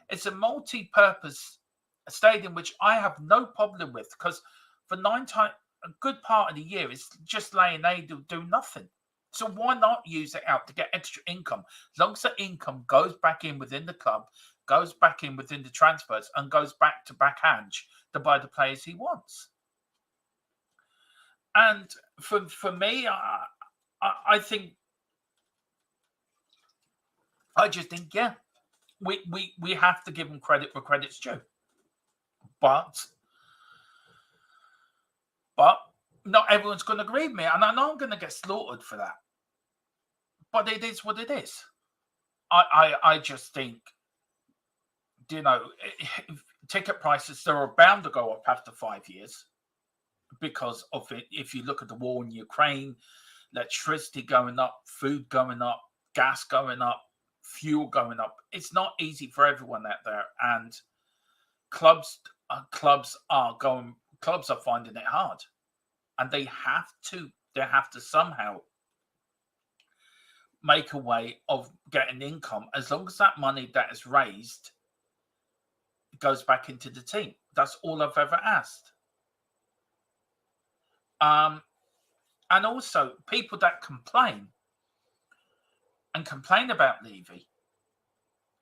It's a multi-purpose stadium, which I have no problem with, because for a good part of the year, it's just laying there to do nothing. So why not use it out to get extra income? As long as the income goes back in within the club, goes back in within the transfers, and goes back to Ange to buy the players he wants. And for me, I think, I just think, yeah, we have to give him credit where credit's due. But not everyone's going to agree with me, and I know I'm going to get slaughtered for that. But it is what it is. I just think, ticket prices, they're bound to go up after 5 years because of it. If you look at the war in Ukraine, electricity going up, food going up, gas going up, fuel going up. It's not easy for everyone out there, and clubs are finding it hard, and they have to somehow make a way of getting income, as long as that money that is raised goes back into the team. That's all I've ever asked. And also, people that complain about Levy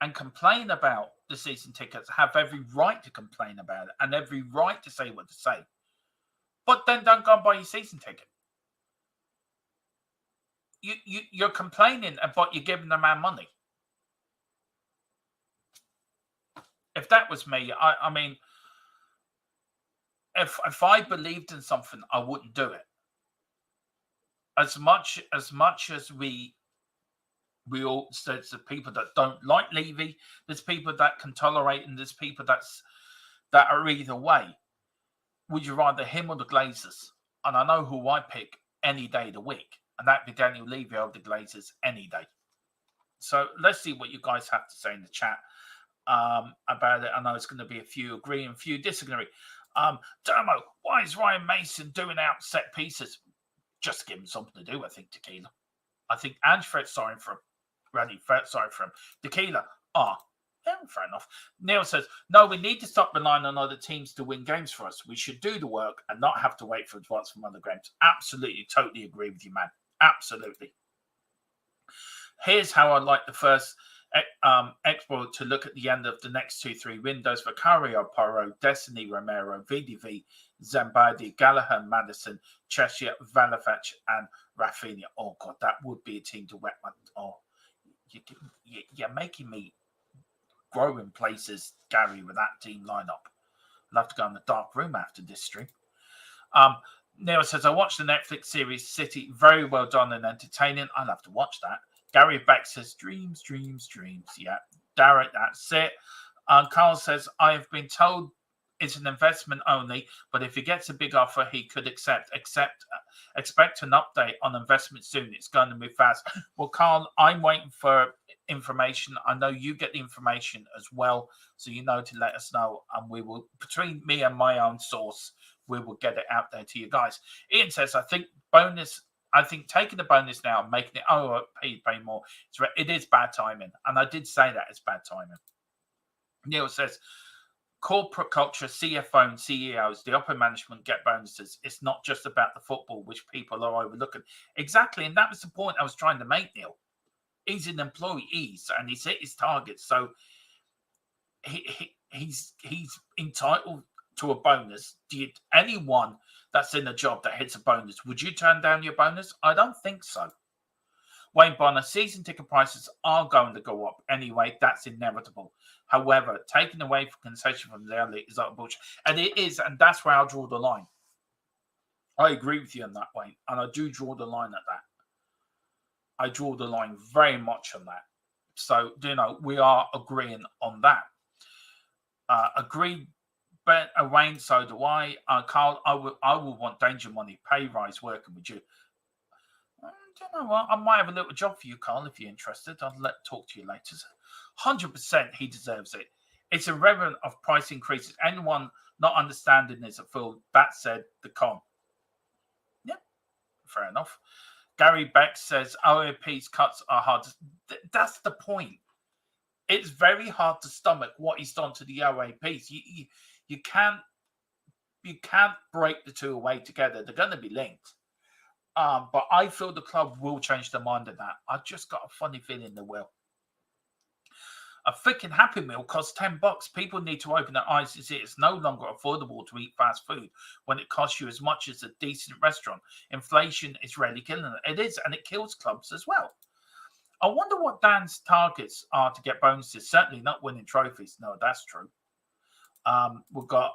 and complain about the season tickets have every right to complain about it and every right to say what to say. But then don't go and buy your season ticket. You're complaining about you giving the man money. If that was me, I mean, if I believed in something, I wouldn't do it. As much as we all, there's the people that don't like Levy, there's people that can tolerate, and there's people that are either way. Would you rather him or the Glazers? And I know who I pick any day of the week, and that'd be Daniel Levy over the Glazers any day. So let's see what you guys have to say in the chat about it. I know it's going to be a few agree and few disagree. Dermo, why is Ryan Mason doing out set pieces? Just to give him something to do, I think, Tequila. I think Ange felt sorry for him. Randy felt sorry for him. Tequila, fair enough. Neil says, no, we need to stop relying on other teams to win games for us. We should do the work and not have to wait for advice from other games. Absolutely, totally agree with you, man. Absolutely. Here's how I like the first Expo to look at the end of the next 2-3 windows: Vicario, Porro, Destiny, Romero, VDV, Zambadi, Gallagher, Madison, Cheshire, Valafach, and Rafinha. Oh, God, that would be a team to wet. Oh, you're making me grow in places, Gary, with that team lineup. I'll have to go in the dark room after this stream. Neil says, I watched the Netflix series City. Very well done and entertaining. I'll have to watch that. Gary Beck says, dreams. Yeah. Derek, that's it. Carl says, I have been told it's an investment only, but if he gets a big offer, he could expect an update on investment soon. It's going to move fast. Well, Carl, I'm waiting for information. I know you get the information as well, so you know to let us know, and we will, between me and my own source, we will get it out there to you guys. Ian says, I think taking the bonus now and making it pay more, it is bad timing. And I did say that it's bad timing. Neil says, corporate culture, CFO and CEOs, the upper management get bonuses. It's not just about the football, which people are overlooking. Exactly. And that was the point I was trying to make, Neil. He's an employee, and he's hit his target. So he's entitled to a bonus. Anyone that's in a job that hits a bonus, would you turn down your bonus? I don't think so. Wayne Bonner, season ticket prices are going to go up anyway. That's inevitable. However, taking away from concession from the elite is like bullshit. And it is, and that's where I'll draw the line. I agree with you on that, Wayne. And I do draw the line at that. I draw the line very much on that. So, we are agreeing on that. Agreed, but Wayne, so do I. Carl, I will want danger money, pay rise working with you. You know what? I might have a little job for you, Carl, if you're interested. I'll talk to you later. 100% he deserves it. It's irrelevant of price increases. Anyone not understanding is a fool. That said, the con. Yeah, fair enough. Gary Beck says OAP's cuts are hard. That's the point. It's very hard to stomach what he's done to the OAPs. You can't break the two away together. They're going to be linked. But I feel the club will change their mind on that. I've just got a funny feeling they will. A freaking Happy Meal costs $10. People need to open their eyes to see it's no longer affordable to eat fast food when it costs you as much as a decent restaurant. Inflation is really killing it. It is, and it kills clubs as well. I wonder what Dan's targets are to get bonuses. Certainly not winning trophies. No, that's true. We've got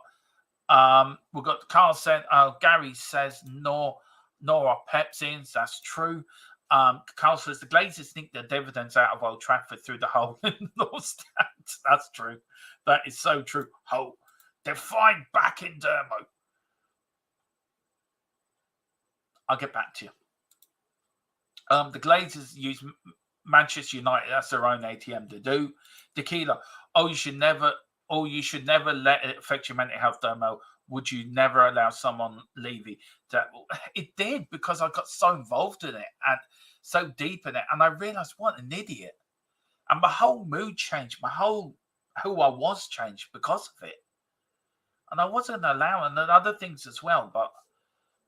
Carl said, Gary says Nora Pepsins. That's true. Carl says the Glazers think their dividends out of Old Trafford through the hole in North Stands. That's true. That is so true. Hole. They're fine back in Dermo. I'll get back to you. The Glazers use Manchester United as their own ATM to do. Tequila. You should never let it affect your mental health, Dermo. Would you never allow someone Levy to? It did, because I got so involved in it and so deep in it, and I realized what an idiot. And my whole mood changed. My whole who I was changed because of it. And I wasn't allowing other things as well. But,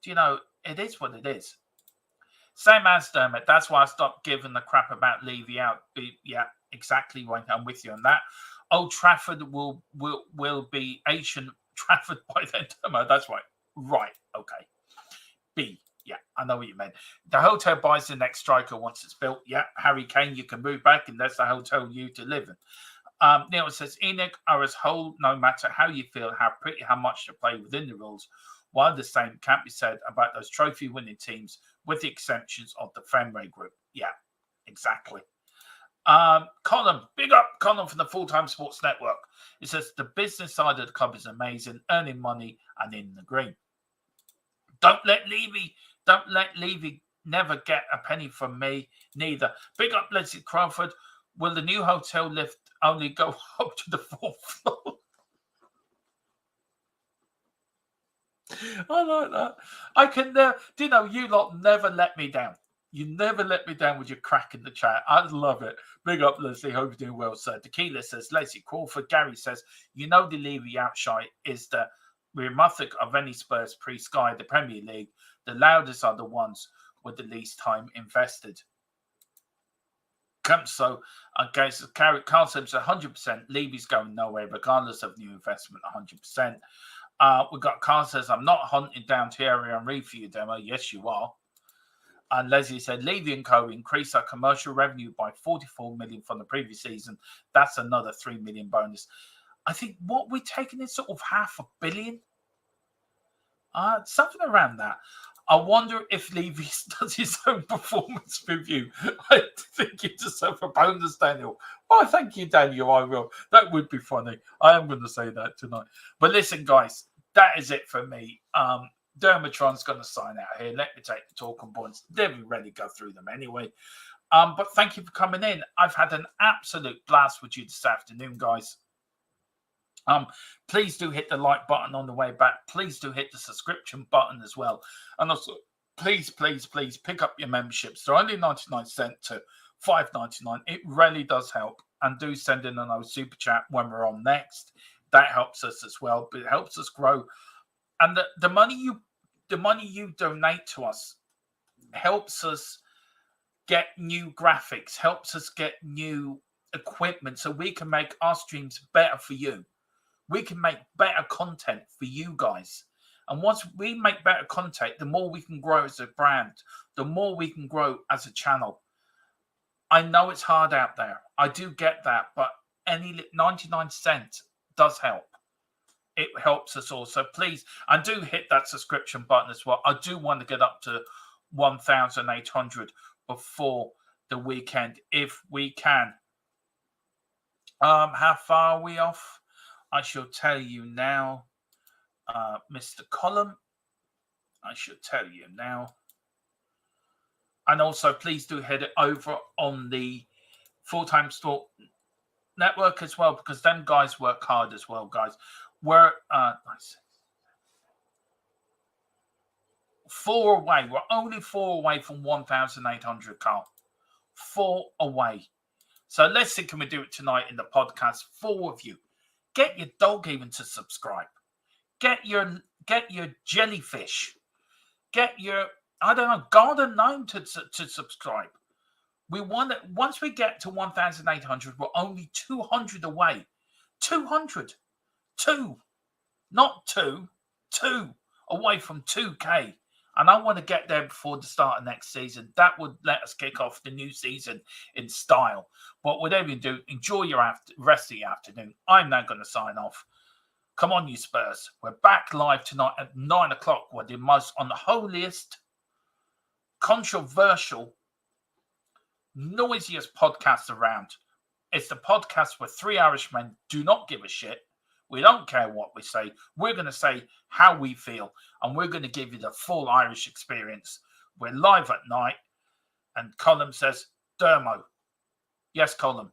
it is what it is. Same as Dermot. That's why I stopped giving the crap about Levy out. Yeah, exactly right. I'm with you on that. Old Trafford will be Asian Trafford by then, Dermot. That's right. Right. Okay. B. Yeah, I know what you meant. The hotel buys the next striker once it's built. Yeah, Harry Kane, you can move back, and that's the hotel you to live in. Neil says, Enoch are as whole no matter how you feel, how pretty, how much to play within the rules. While the same can't be said about those trophy-winning teams, with the exceptions of the Fenway group. Yeah, exactly. Colin, big up Colin from the Full-Time Sports Network. It says, the business side of the club is amazing, earning money and in the green. Don't let Levy never get a penny from me, neither. Big up Leslie Crawford. Will the new hotel lift only go up to the 4th floor? I like that. I can you lot never let me down. You never let me down with your crack in the chat. I love it. Big up, Leslie. Hope you're doing well, sir. Tequila says, Leslie Crawford. Gary says, the Levy outshine is the rheumatoid of any Spurs pre-Sky, the Premier League. The loudest are the ones with the least time invested. So, okay, so Carl says 100%. Levy's going nowhere, regardless of new investment, 100%. We've got Carl says, I'm not hunting down Thierry Henry for you, Demo. Yes, you are. And Leslie said, Levy & Co. increased our commercial revenue by 44 million from the previous season. That's another 3 million bonus. I think what we're taking is sort of 500 million. Something around that. I wonder if Levy does his own performance review. I think you deserve a bonus, Daniel. Oh, thank you, Daniel. I will. That would be funny. I am going to say that tonight. But listen, guys, that is it for me. Dermatron's going to sign out here. Let me take the talking points. Didn't really go through them anyway. But thank you for coming in. I've had an absolute blast with you this afternoon, guys. Please do hit the like button on the way back. Please do hit the subscription button as well. And also, please pick up your memberships. They're only 99 cents to $5.99. It really does help. And do send in a super chat when we're on next. That helps us as well. But it helps us grow. And the money you donate to us helps us get new graphics, helps us get new equipment so we can make our streams better for you. We can make better content for you guys. And once we make better content, the more we can grow as a brand, the more we can grow as a channel. I know it's hard out there. I do get that, but any 99 cents does help. It helps us all. So please, and do hit that subscription button as well. I do want to get up to 1,800 before the weekend, if we can. How far are we off? I shall tell you now, Mr. Column. I shall tell you now. And also, please do head it over on the Full-Time Sport Network as well, because them guys work hard as well, guys. We're 4 away. We're only 4 away from 1,800, Carl. 4 away. So let's see, can we do it tonight in the podcast? 4 of you. Get your dog even to subscribe. Get your jellyfish. Get your, garden gnome to subscribe. We want it. Once we get to 1,800, we're only 200 away. 200. 2. Not 2. 2 away from 2K. And I want to get there before the start of next season. That would let us kick off the new season in style. But whatever you do, enjoy your rest of the afternoon. I'm now going to sign off. Come on, you Spurs. We're back live tonight at 9 o'clock. We're the most unholiest, controversial, noisiest podcast around. It's the podcast where 3 Irishmen do not give a shit. We don't care what we say. We're going to say how we feel, and we're going to give you the full Irish experience. We're live at night, and Colin says, Dermo. Yes, Colin.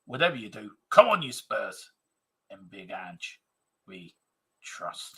Whatever you do, come on, you Spurs. In Big Ange, we trust.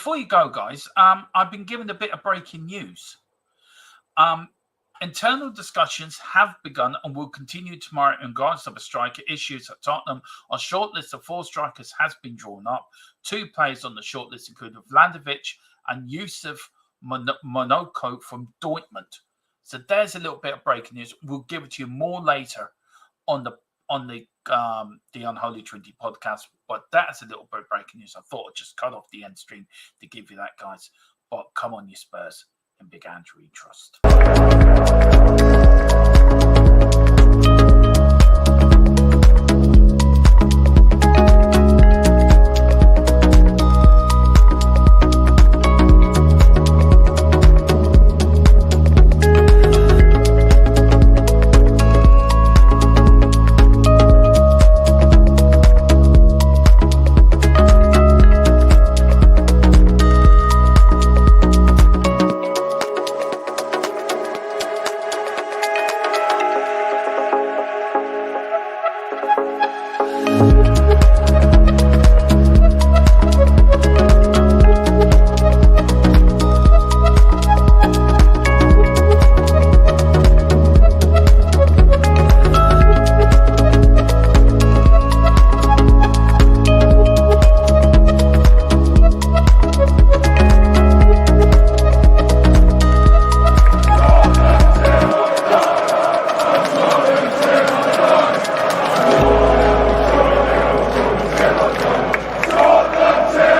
before you go, guys, I've been given a bit of breaking news. Internal discussions have begun and will continue tomorrow in regards to the striker issues at Tottenham. A shortlist of 4 strikers has been drawn up. 2 players on the shortlist include Vlahovic and Yusuf Monoko from Dortmund. So there's a little bit of breaking news. We'll give it to you more later on the Unholy Trinity podcast. But that's a little bit of breaking news. I thought I'd just cut off the end stream to give you that, guys. But come on, you Spurs. And Big Andrew, trust.